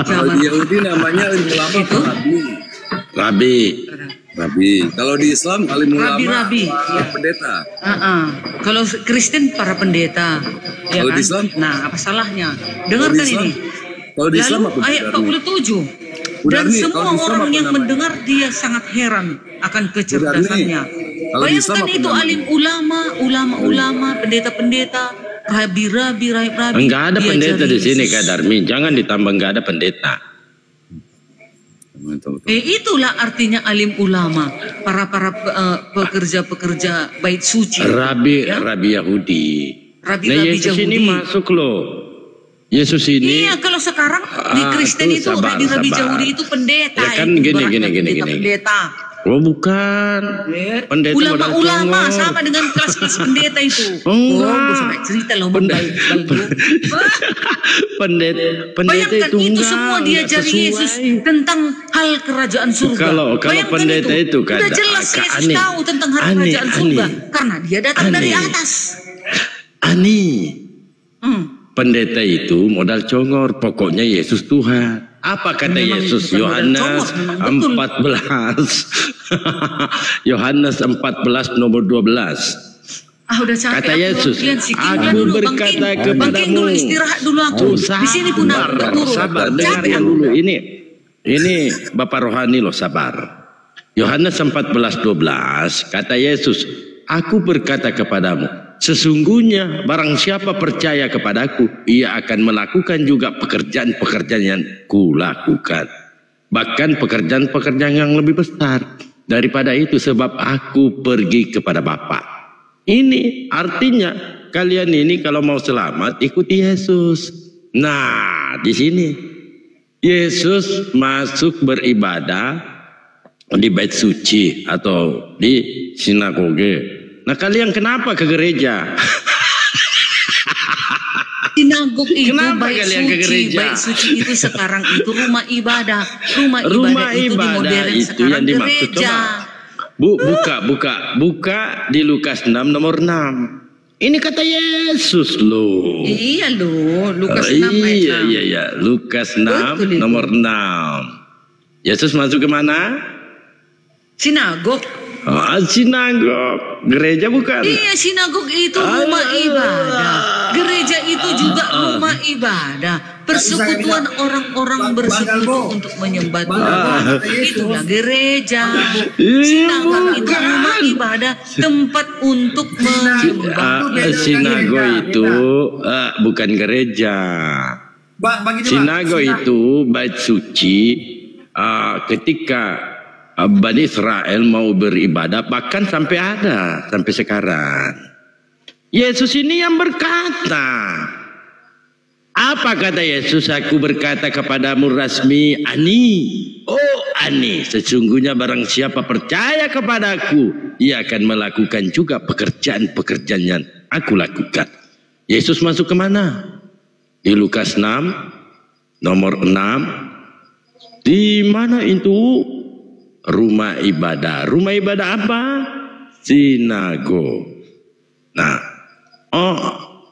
Kalau di Yahudi namanya alim ulama itu Rabi. Kalau di Islam alim ulama pendeta. Kalau Kristen para pendeta. Ya kalau kan? di Islam? Nah, apa salahnya? Dengarkan ini. Kalau di Islam Lalu ayat 47. Dan semua orang yang mendengar dia sangat heran akan kecerdasannya. Bayangkan itu alim ulama, pendeta-pendeta, rabi-rabi. Enggak ada pendeta di sini Kak Darmi. Jangan ditambah enggak ada pendeta. Itulah artinya alim ulama, para pekerja-pekerja bait suci. Rabi Yahudi. Rabi Yesus Yahudi ini masuk loh. Yesus ini. Iya, kalau sekarang di Kristen itu rabi Yahudi itu pendeta. Ya kan gini. Pendeta. Oh bukan. Pendeta ulama sama dengan kelas pendeta itu. Enggak. Sampai cerita loh pendeta itu semua diajari Yesus tentang hal kerajaan surga. Kalau pendeta itu kan udah jelas Yesus tahu tentang hal kerajaan surga karena dia datang dari atas. Pendeta itu modal congor, pokoknya Yesus Tuhan. Apa kata Yesus? Yohanes 14. Yohanes 14 nomor 12. Udah capek. Kata Yesus, aku berkata kepadamu, istirahat dulu aku. Di sini pun aku turun. Sabar, dengarkan dulu. Ini Bapak rohani loh, sabar. Yohanes 14:12 kata Yesus, aku berkata kepadamu, sesungguhnya barang siapa percaya kepadaku, ia akan melakukan juga pekerjaan-pekerjaan yang kulakukan. Bahkan pekerjaan-pekerjaan yang lebih besar daripada itu, sebab aku pergi kepada Bapa. Ini artinya kalian ini kalau mau selamat ikuti Yesus. Nah, di sini Yesus masuk beribadah di bait suci atau di sinagoge. Nah kalian kenapa ke gereja? Sinagog itu kenapa bait kalian suci, ke gereja? Bait suci itu sekarang itu rumah ibadah. Rumah ibadah itu di modern itu sekarang yang dimaksud. gereja. Buka di Lukas 6 nomor 6. Ini kata Yesus loh. Iya loh, Lukas 6 ayat 6. Iya, Lukas 6 nomor 6. Yesus masuk ke mana? Sinagog. Sinagog. Gereja bukan? Iya, sinagog itu rumah ibadah. Gereja itu juga juga rumah ibadah, persekutuan orang-orang bersekutu untuk menyembah Tuhan. Itulah gereja. Sinagog itu rumah ibadah, tempat untuk menyembah. Sinagog itu bukan gereja. Sinagog itu bait suci ketika Bani Israel mau beribadah, bahkan sampai ada sampai sekarang. Yesus ini yang berkata, apa kata Yesus? Aku berkata kepadamu Rasmi, Ani, oh Ani, sesungguhnya barang siapa percaya kepadaku, ia akan melakukan juga pekerjaan-pekerjaan yang aku lakukan. Yesus masuk ke mana? Di Lukas 6 nomor 6. Di mana itu? Rumah ibadah. Rumah ibadah apa? Sinagog. Nah,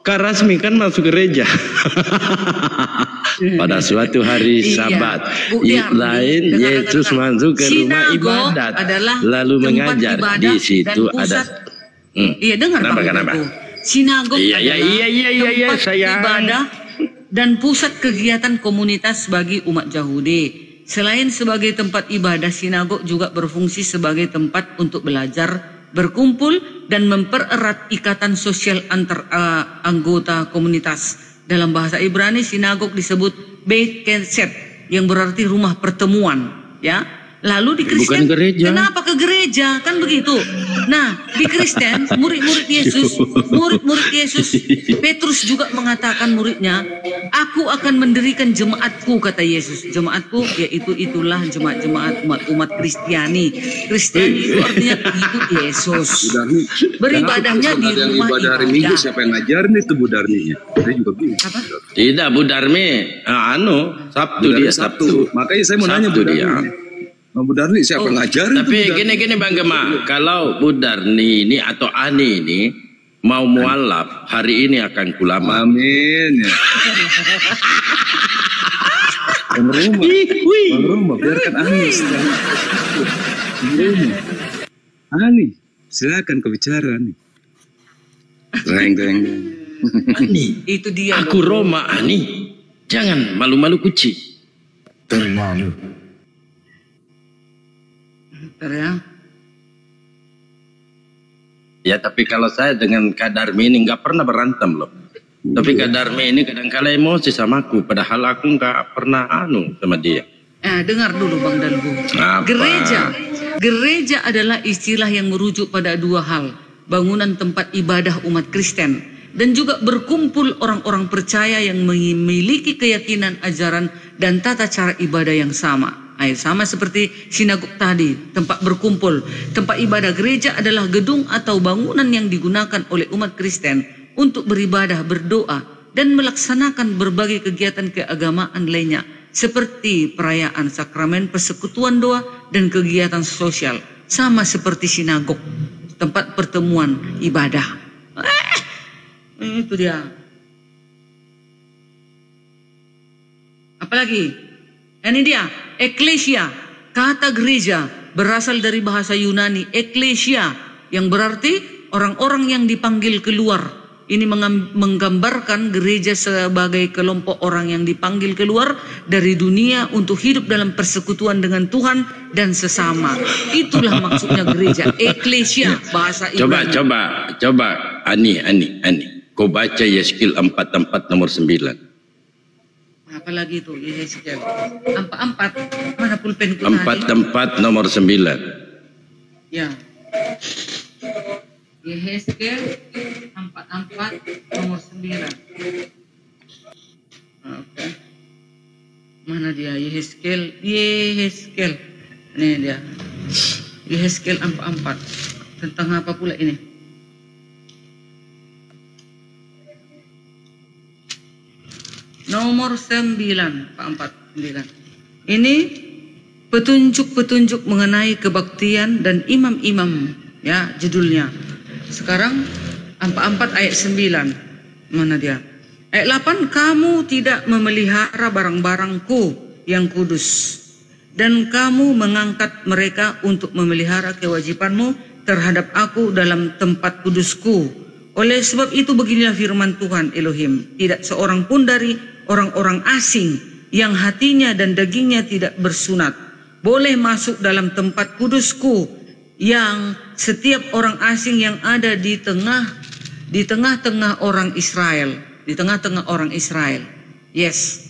Kak Rasmi kan masuk gereja. Pada suatu hari Sabat lain, Yesus masuk ke rumah ibadat, lalu mengajar. Di situ ada. Iya, dengar Bang. Sinagog adalah tempat ibadah dan pusat kegiatan komunitas bagi umat Yahudi. Selain sebagai tempat ibadah, sinagog juga berfungsi sebagai tempat untuk belajar, berkumpul, dan mempererat ikatan sosial antar anggota komunitas. Dalam bahasa Ibrani, sinagog disebut Beit Knesset, yang berarti rumah pertemuan. Ya, lalu di Kristen, kenapa ke gereja? Kan begitu. Nah, di Kristen, murid-murid Yesus, Petrus juga mengatakan muridnya, aku akan mendirikan jemaatku, kata Yesus. Jemaatku yaitu itulah jemaat-jemaat umat Kristiani. Kristiani itu artinya ikut Yesus. Beribadahnya di rumah ibadah. Siapa yang ngajarin itu Bu Darni? Saya juga bingung. Tidak, Bu Darmi, Sabtu dia Sabtu. Makanya saya mau nanya Bu Darni. Bu Darni siapa ngajarin? Tapi gini Bang Gema, kalau Bu Darni ini atau Ani ini mau mualaf, hari ini akan kulama. Amin. Bang Roma, biarkan Ani. Ani, silakan kau bicara nih. Ani, itu dia. Aku Roma, Ani. Jangan malu-malu kucing. Terlalu. Ya, tapi kalau saya dengan Kak Darmi ini nggak pernah berantem loh. Tapi Kak Darmi ini kadang-kala emosi sama aku, padahal aku nggak pernah sama dia. Dengar dulu Bang Dalgo. Gereja adalah istilah yang merujuk pada dua hal: bangunan tempat ibadah umat Kristen, dan juga berkumpul orang-orang percaya yang memiliki keyakinan, ajaran, dan tata cara ibadah yang sama. Sama seperti sinagog tadi, tempat berkumpul. Tempat ibadah gereja adalah gedung atau bangunan yang digunakan oleh umat Kristen untuk beribadah, berdoa, dan melaksanakan berbagai kegiatan keagamaan lainnya, seperti perayaan sakramen, persekutuan doa, dan kegiatan sosial. Sama seperti sinagog, tempat pertemuan ibadah. Itu dia. Apalagi? Ini dia, eklesia. Kata gereja berasal dari bahasa Yunani eklesia, yang berarti orang-orang yang dipanggil keluar. Ini menggambarkan gereja sebagai kelompok orang yang dipanggil keluar dari dunia untuk hidup dalam persekutuan dengan Tuhan dan sesama. Itulah maksudnya gereja, eklesia, bahasa Ibrani. Coba Ani. Kau baca Yeskil 44 nomor 9. Apalagi itu Yehezkiel 44, mana pulpen itu? 44 nomor 9. Ya, Yehezkiel 44 nomor 9. Oke. Mana dia Yehezkiel? Ini dia Yehezkiel 44. Tentang apa pula ini? Nomor 9, 49. Ini petunjuk-petunjuk mengenai kebaktian dan imam-imam, ya judulnya. Sekarang 44 ayat 9. Mana dia? Ayat 8, kamu tidak memelihara barang-barangku yang kudus, dan kamu mengangkat mereka untuk memelihara kewajibanmu terhadap aku dalam tempat kudusku. Oleh sebab itu beginilah firman Tuhan Elohim, tidak seorang pun dari orang-orang asing yang hatinya dan dagingnya tidak bersunat boleh masuk dalam tempat kudusku, yang setiap orang asing yang ada di tengah-tengah orang Israel, di tengah-tengah orang Israel. Yes.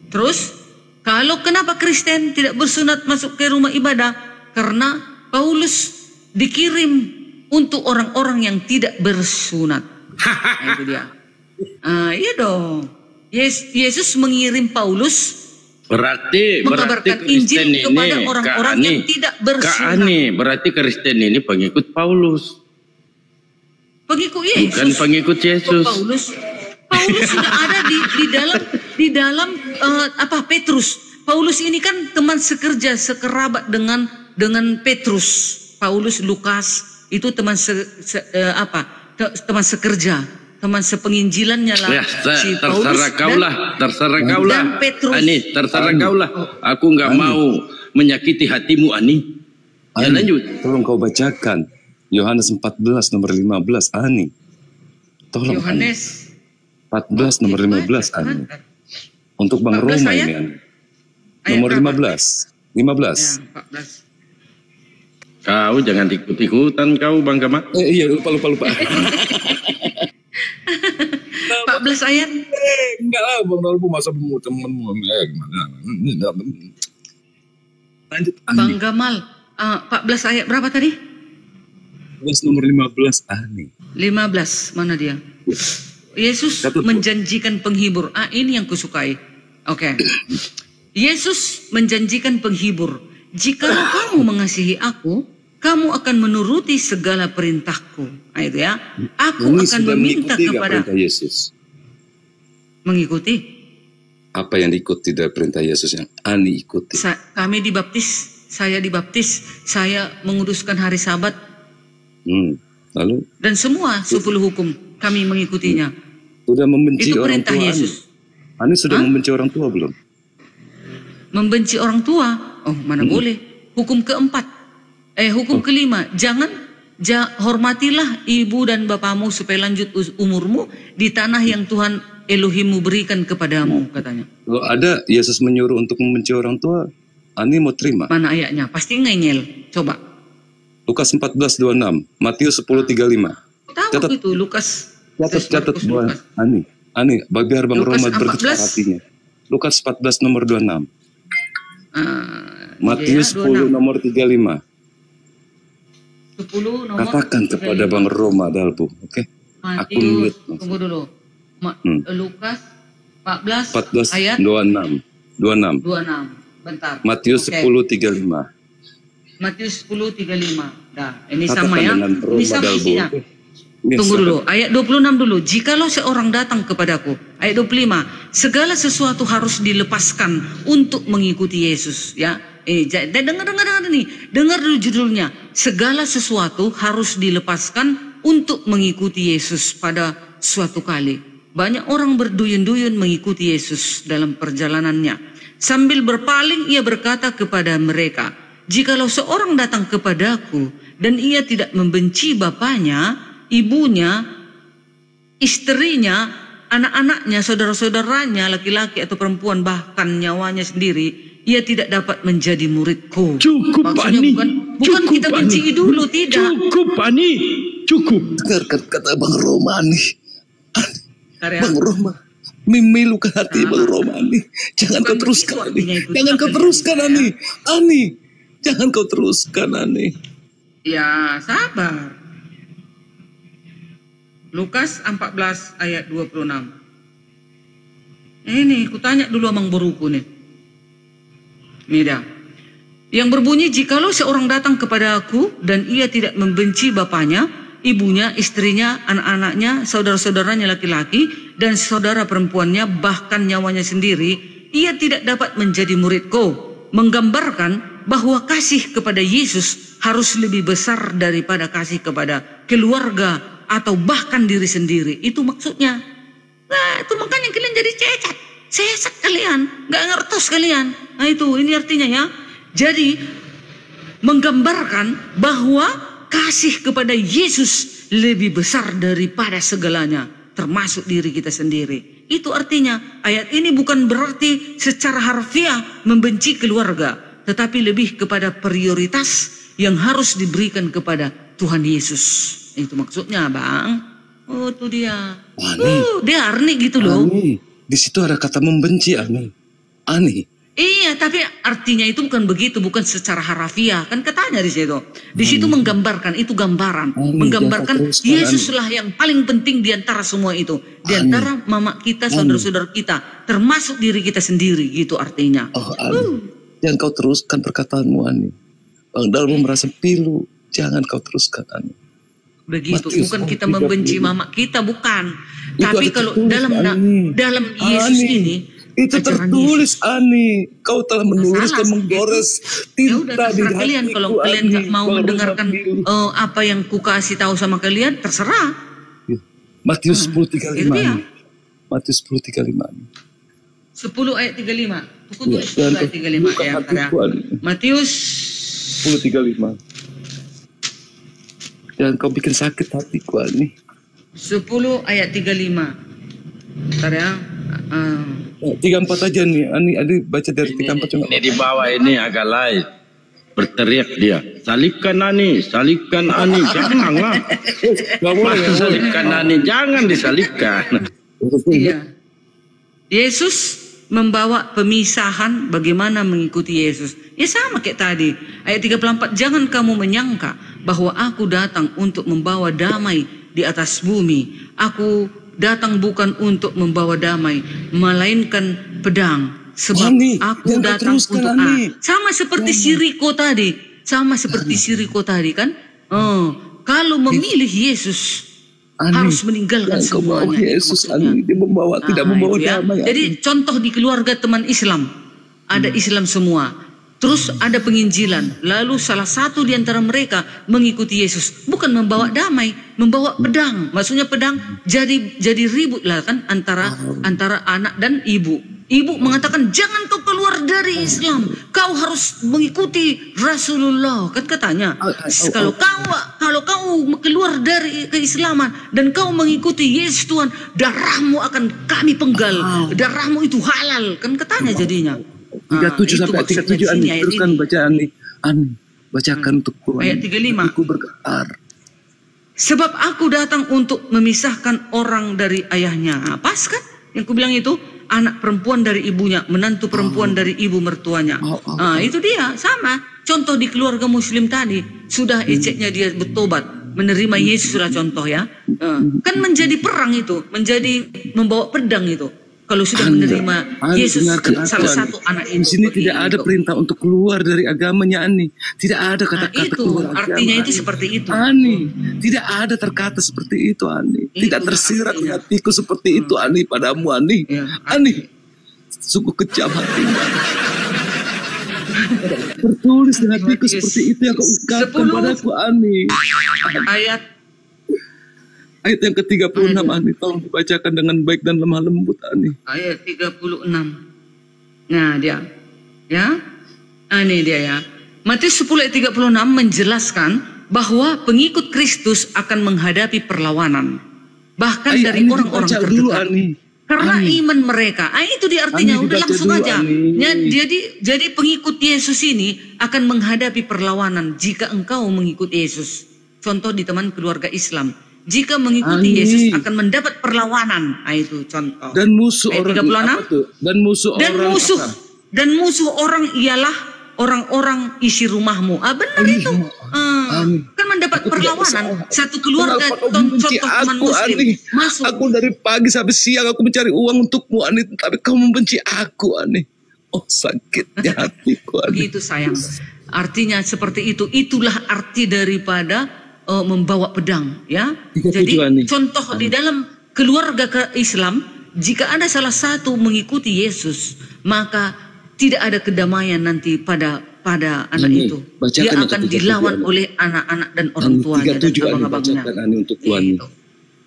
Terus, kalau kenapa Kristen tidak bersunat masuk ke rumah ibadah? Karena Paulus dikirim untuk orang-orang yang tidak bersunat. Nah, itu dia. Iya dong. Yesus mengirim Paulus berarti mengabarkan Kristen Injil kepada orang-orang yang tidak bersunat. Berarti Kristen ini pengikut Paulus. Pengikut Yesus. Bukan pengikut Yesus. Paulus sudah ada di dalam Petrus. Paulus ini kan teman sekerja, sekerabat dengan Petrus. Paulus, Lukas itu teman teman sekerja, teman sepenginjilannya lah. Ya, si Paulus terserah kau lah. Dan Petrus. Ani, terserah kau lah. Aku nggak mau menyakiti hatimu, Ani. Ya, lanjut. Tolong kau bacakan Yohanes 14 nomor 15, Ani. Tolong. Yohanes 14 nomor 15, Ani. Untuk Bang Roma ini, Ani. Nomor 15. 15. Ya, 14. Kau jangan ikut-ikutan kau, Bang Gamat. Iya, lupa. 14 ayat. Enggak lah, Bang Dalbu, masa temenmu gimana? Lanjut, Ani. Bang Gamal, 14 ayat berapa tadi? 14 nomor 15, Ani. 15, mana dia? Yesus menjanjikan penghibur. Ini yang kusukai. Oke. Yesus menjanjikan penghibur. Jika kamu mengasihi aku, kamu akan menuruti segala perintahku. Itu ya. Aku akan meminta kepada Yesus. Mengikuti. Apa yang diikuti dari perintah Yesus yang Ani ikuti? Kami dibaptis, saya dibaptis, saya menguduskan hari Sabat. Lalu? Dan semua 10 hukum kami mengikutinya. Sudah membenci itu orang perintah tua Yesus. Ani sudah membenci orang tua belum? Membenci orang tua? Oh, mana boleh. Hukum keempat. Hukum kelima. Hormatilah ibu dan bapamu supaya lanjut umurmu di tanah yang Tuhan Elohimmu berikan kepadamu, katanya. Kalau ada Yesus menyuruh untuk membenci orang tua, Ani mau terima? Mana ayatnya? Pasti ngeyel. Coba. Lukas 14:26, Matius 10:35. Tahu itu Lukas. Catat buat Ani, biar Bang Roma bertukar hatinya. Lukas 14 nomor 26. Matius 10 nomor 35. 10 nomor Katakan 35. Kepada Bang Roma Dalbu, oke? Aku mute. Tunggu dulu. Lukas 14 ayat 26. Bentar. Matius 10:35. Matius 10:35. Dah, ini Katakan sama ya. Ini sama isinya. Tunggu dulu, ayat 26 dulu. Jikalau seorang datang kepadaku, ayat 25, segala sesuatu harus dilepaskan untuk mengikuti Yesus. Ya, dengar ini, dengar dulu judulnya. Segala sesuatu harus dilepaskan untuk mengikuti Yesus pada suatu kali. Banyak orang berduyun-duyun mengikuti Yesus dalam perjalanannya. Sambil berpaling, ia berkata kepada mereka, jikalau seorang datang kepadaku dan ia tidak membenci bapaknya, ibunya, istrinya, anak-anaknya, saudara-saudaranya, laki-laki atau perempuan, bahkan nyawanya sendiri, ia tidak dapat menjadi muridku. Cukup, Ani. Bukan kita benci dulu, tidak. Cukup, Ani. Cukup. Dengarkan kata Bang Roma nih. Karya. Bang Roma, memilukan hati Bang Roma nih. Jangan kau teruskan, Ani. Jangan kau teruskan, Ani. Ani, jangan kau teruskan, Ani. Ya, sabar. Lukas 14 ayat 26. Ini kutanya dulu amang buruku nih. Ini dah. Yang berbunyi, jikalau seorang datang kepada aku dan ia tidak membenci bapaknya, ibunya, istrinya, anak-anaknya, saudara-saudaranya laki-laki, dan saudara perempuannya, bahkan nyawanya sendiri, ia tidak dapat menjadi muridku. Menggambarkan bahwa kasih kepada Yesus harus lebih besar daripada kasih kepada keluarga atau bahkan diri sendiri. Itu maksudnya. Nah, itu makanya kalian jadi cacat, sesat kalian, nggak ngertos kalian. Nah itu, ini artinya ya. Jadi menggambarkan bahwa kasih kepada Yesus lebih besar daripada segalanya, termasuk diri kita sendiri. Itu artinya ayat ini bukan berarti secara harfiah membenci keluarga, tetapi lebih kepada prioritas yang harus diberikan kepada Tuhan Yesus. Itu maksudnya, Bang. Oh, itu dia. Dia Arni gitu loh. Ani, di situ ada kata membenci, Ani. Ani. Iya, tapi artinya itu bukan begitu, bukan secara harafiah. Kan katanya di situ. Di situ menggambarkan, itu gambaran. Menggambarkan Yesuslah yang paling penting di antara semua itu. Di antara mama kita, saudara-saudara kita, termasuk diri kita sendiri, gitu artinya. Oh, Ani. Jangan kau teruskan perkataanmu, Ani. Bang Dalmo merasa pilu. Jangan kau teruskan, Ani. Begitu, Matius, bukan kita membenci mama kita, bukan. Tapi kalau dalam Yesus ini, itu tertulis, Ani. Kau telah menulis dan menggores tinta di hatiku. Kalian kalau kalian nggak mau mendengarkan apa yang ku kasih tahu sama kalian, terserah. Matius 10:35. Matius 10:35. 10 ayat 35. Aku tulis ayat 35 ya. Matius 10:35. Jangan kau bikin sakit hatiku, Ani. 10 ayat 35. Bentar ya. 34 aja nih, Ani baca dari 34 juga. Ini di bawah ini agak lain. Berteriak dia, salibkan Ani, janganlah. Gak boleh. Salibkan Ani, jangan disalibkan. Iya. Yesus membawa pemisahan bagaimana mengikuti Yesus. Ya sama kayak tadi. Ayat 34, jangan kamu menyangka bahwa aku datang untuk membawa damai di atas bumi. Aku datang bukan untuk membawa damai, melainkan pedang. Sebab aku datang untuk sama seperti Siriko tadi. Sama seperti Siriko tadi kan. Kalau memilih Yesus, harus meninggalkan semuanya. Yesus, Ani, dia membawa, tidak membawa damai. Jadi contoh di keluarga teman Islam, ada Islam semua. Terus ada penginjilan. Lalu salah satu di antara mereka mengikuti Yesus. Bukan membawa damai, membawa pedang. Maksudnya pedang jadi ribut lah kan antara anak dan ibu. Ibu mengatakan jangan kau keluar dari Islam. Kau harus mengikuti Rasulullah. Kan katanya. Kalau kau keluar dari keislaman dan kau mengikuti Yesus Tuhan, darahmu akan kami penggal. Darahmu itu halal. Kan katanya jadinya. 37 sampai 37 Ani, teruskan bacaan Ani. Bacakan untuk Quran. Ayat 35. Aku bergetar. Sebab aku datang untuk memisahkan orang dari ayahnya. Pas kan? Yang aku bilang itu anak perempuan dari ibunya, menantu perempuan dari ibu mertuanya. Itu dia sama. Contoh di keluarga Muslim tadi, sudah eceknya dia bertobat, menerima Yesus lah contoh ya. Kan menjadi perang itu, menjadi membawa pedang itu. Kalau sudah menerima Yesus, salah satu anak itu. Di sini tidak ada perintah untuk keluar dari agamanya, Ani. Tidak ada kata-kata keluar agama. Artinya itu seperti itu. Ani, tidak ada terkata seperti itu, Ani. Tidak tersirat di hatiku seperti itu, Ani, padamu, Ani. Ani, sungguh kejam hatimu. Tertulis di hatiku seperti itu yang kau ungkapkan padaku, Ani. Ayat yang ke-36, Ani, tolong dibacakan dengan baik dan lemah lembut, Ani. Ayat 36. Nah, dia. Ya. Ini dia ya. Matius 10 ayat 36 menjelaskan bahwa pengikut Kristus akan menghadapi perlawanan. Bahkan dari orang-orang terdekat. Karena iman mereka. Itu dia artinya. Udah langsung aja. Ya, jadi pengikut Yesus ini akan menghadapi perlawanan jika engkau mengikut Yesus. Contoh di teman keluarga Islam. Jika mengikuti Yesus akan mendapat perlawanan. Itu contoh. Dan musuh ayat orang 36. Apa tuh? Dan musuh orang ialah orang-orang isi rumahmu. Benar itu. Kan mendapat perlawanan. Satu keluarga contoh teman Muslim masuk. Aku dari pagi sampai siang aku mencari uang untukmu, Ani, tapi kau membenci aku, Ani. Oh, sakitnya hatiku, Ani. Begitu sayang. Artinya seperti itu. Itulah arti daripada membawa pedang, ya. Jadi contoh di dalam keluarga Islam, jika ada salah satu mengikuti Yesus, maka tidak ada kedamaian nanti pada anak itu. Dia akan dilawan oleh anak-anak dan orang tuanya dan abang-abangnya. Untuk Ani.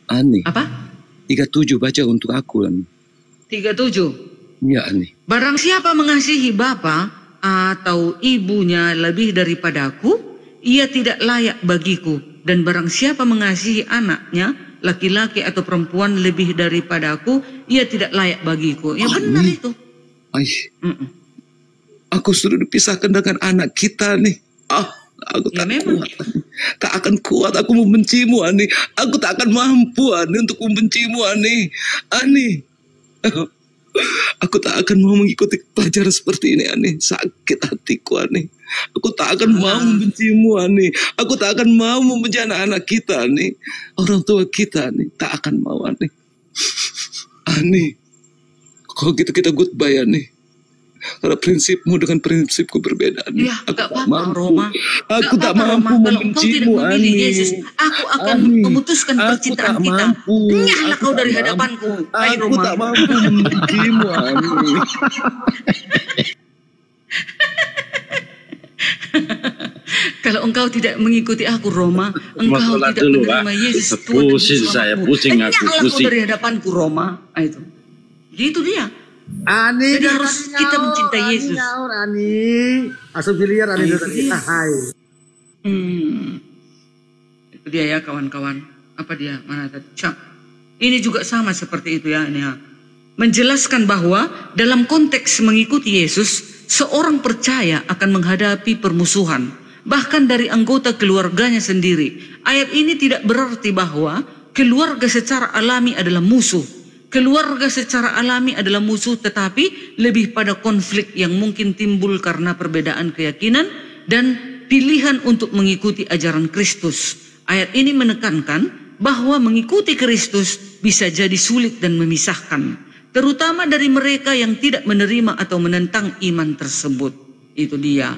Ani. Apa? 37 baca untuk aku, Ani. 37. Iya, Ani. Barang siapa mengasihi bapa atau ibunya lebih daripadaku, ia tidak layak bagiku. Dan barang siapa mengasihi anaknya, laki-laki atau perempuan lebih daripada aku, ia tidak layak bagiku. Ya benar itu. Aku sudah dipisahkan dengan anak kita nih. Aku tak kuat. Tak akan kuat aku membencimu, Ani. Aku tak akan mampu, Ani, untuk membencimu, Ani. Ani. Aku tak akan mau mengikuti pelajaran seperti ini, Ani. Sakit hatiku, Ani. Aku tak akan mau membencimu, Ani. Aku tak akan mau membenci anak-anak kita, Ani. Orang tua kita, Ani. Tak akan mau, Ani. Ani. Kalau gitu kita goodbye, Ani. Karena prinsipmu dengan prinsipku berbeda, Ani. Ya, aku tak mampu, Roma. Aku tak mampu membencimu, Ani. Yesus, aku akan memutuskan percintaan kita. Nyahlah kau dari hadapanku. Aku tak mampu membencimu, Ani. Kalau engkau tidak mengikuti aku, Roma, engkau tidak menerima Yesus Tuhan. Pusing saya, pusing aku, pusing. Kau dari hadapanku, Roma. Itu. Gitu dia. Ani, jadi harus kita mencintai Yesus. Ani, asal biliar Ani tadi. Itu dia ya kawan-kawan. Apa dia? Mana tadi? Ini juga sama seperti itu ya. Ini ya. Menjelaskan bahwa dalam konteks mengikuti Yesus, seorang percaya akan menghadapi permusuhan, bahkan dari anggota keluarganya sendiri. Ayat ini tidak berarti bahwa keluarga secara alami adalah musuh. Keluarga secara alami adalah musuh, tetapi lebih pada konflik yang mungkin timbul karena perbedaan keyakinan dan pilihan untuk mengikuti ajaran Kristus. Ayat ini menekankan bahwa mengikuti Kristus bisa jadi sulit dan memisahkan, terutama dari mereka yang tidak menerima atau menentang iman tersebut. Itu dia.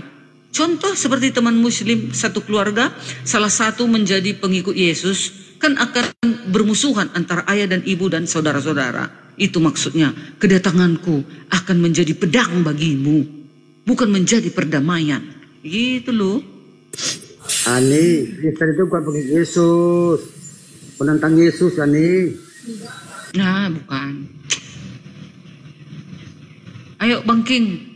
Contoh seperti teman muslim satu keluarga, salah satu menjadi pengikut Yesus, kan akan bermusuhan antara ayah dan ibu dan saudara-saudara. Itu maksudnya, kedatanganku akan menjadi pedang bagimu, bukan menjadi perdamaian. Gitu loh. Ani, Kristen itu bukan pengikut Yesus, penentang Yesus, Ani. Nah, bukan. Ayo Bang King,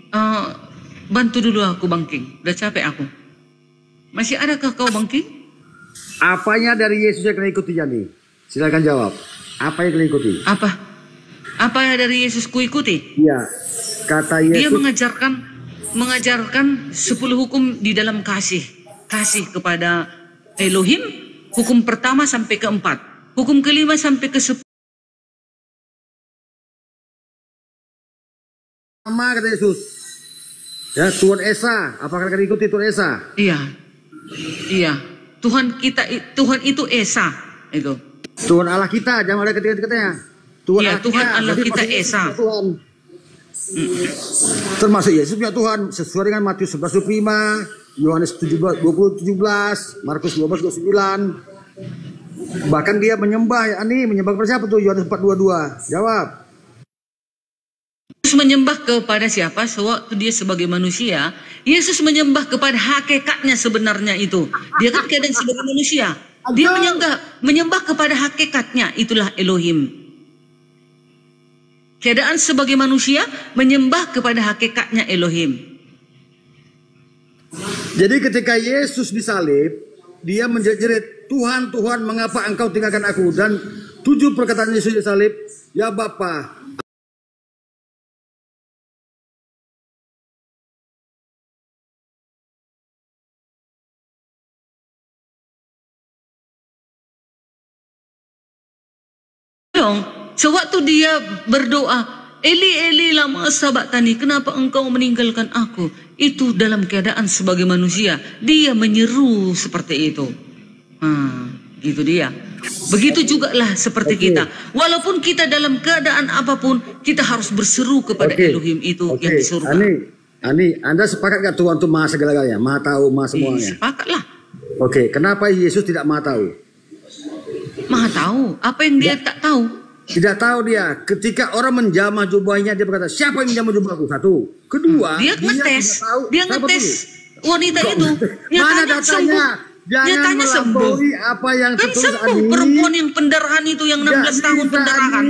bantu dulu aku Bang King. Udah capek aku. Masih adakah kau Bang King? Apanya dari Yesus yang kena ikuti, Jani? Silakan jawab. Apa yang kena ikuti? Apa? Apa yang dari Yesus ku ikuti? Iya. Kata Yesus. Dia mengajarkan 10 hukum di dalam kasih. Kasih kepada Elohim. Hukum pertama sampai ke-4. Hukum kelima sampai ke-10. Sama kata Yesus. Ya, Tuhan Esa. Apakah kena ikuti Tuhan Esa? Iya. Iya. Tuhan itu Esa itu. Tuhan Allah kita, jangan ada ketiga-tiganya. Tuhan Allah kita Esa. Tuhan. Termasuk Yesus punya Tuhan sesuai dengan Matius 11:5, Yohanes 20:17, Markus 12:29. Bahkan dia menyembah, menyembah kepada siapa tuh? Yohanes 4:22. Jawab. Yesus menyembah kepada siapa? Sewaktu dia sebagai manusia, Yesus menyembah kepada hakikatnya sebenarnya itu. Dia kan keadaan sebagai manusia. Dia menyembah kepada hakikatnya, itulah Elohim. Keadaan sebagai manusia menyembah kepada hakikatnya Elohim. Jadi ketika Yesus disalib, dia menjerit, Tuhan, Tuhan, mengapa engkau tinggalkan aku? Dan 7 perkataan Yesus disalib, ya Bapa, sewaktu dia berdoa, Eli Eli lama sabachthani, kenapa engkau meninggalkan aku? Itu dalam keadaan sebagai manusia, dia menyeru seperti itu. Gitu dia. Begitu juga lah seperti kita. Walaupun kita dalam keadaan apapun, kita harus berseru kepada Elohim itu yang di surga. Ani, Anda sepakat gak Tuhan itu maha segala-galanya, maha tahu, maha semuanya? Sepakatlah. Oke, kenapa Yesus tidak maha tahu? Maha tahu, apa yang dia tak tahu? Tidak tahu dia. Ketika orang menjamah jubahnya, dia berkata, siapa yang menjamah jubahku? 1. Kedua, dia ngetes. Dia ngetes wanita itu. Mana datanya? Jangan melampaui apa yang tertulis. Sembuh perempuan yang pendarahan itu, yang 16 tahun pendarahan.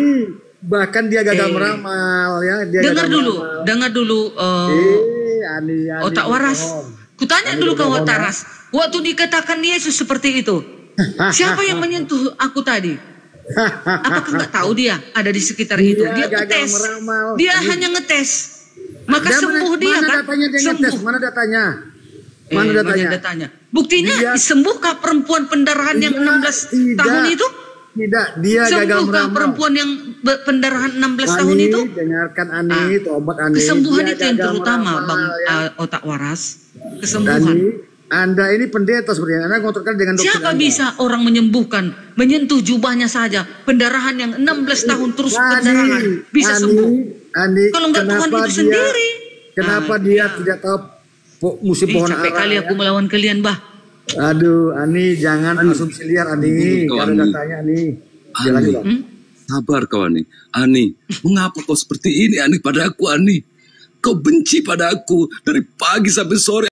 Bahkan dia gagal meramal ya. Dia dengar dulu. Otak waras. Kutanya dulu kau Taras, waktu dikatakan Yesus seperti itu, siapa yang menyentuh aku tadi? Apakah nggak tahu dia ada di sekitar itu? Dia ngetes, dia hanya ngetes, maka sembuh dia kan? Sembuh. Mana datanya? Mana datanya? Buktinya disembuhkah perempuan pendarahan yang 16 tahun itu? Tidak, dia gagal meramal. Perempuan yang pendarahan 16 tahun itu? Dengarkan Ani, tobat Ani. Kesembuhan itu yang terutama, Bang Otak Waras. Kesembuhan. Anda ini pendeta sebenarnya. Anda ngotorkan dengan dokter. Siapa bisa orang menyembuhkan, menyentuh jubahnya saja, pendarahan yang 16 tahun terus pendarahan bisa sembuh. Kalau nggak Tuhan itu sendiri. Kenapa dia tidak tahu musim pohon ara? Capek kali aku melawan kalian, Bah. Aduh, Ani jangan asumsi liar, Ani. Gak ada datanya, Ani. Sabar kau, Ani. Ani, mengapa kau seperti ini, Ani, pada aku, Ani? Kau benci pada aku dari pagi sampai sore.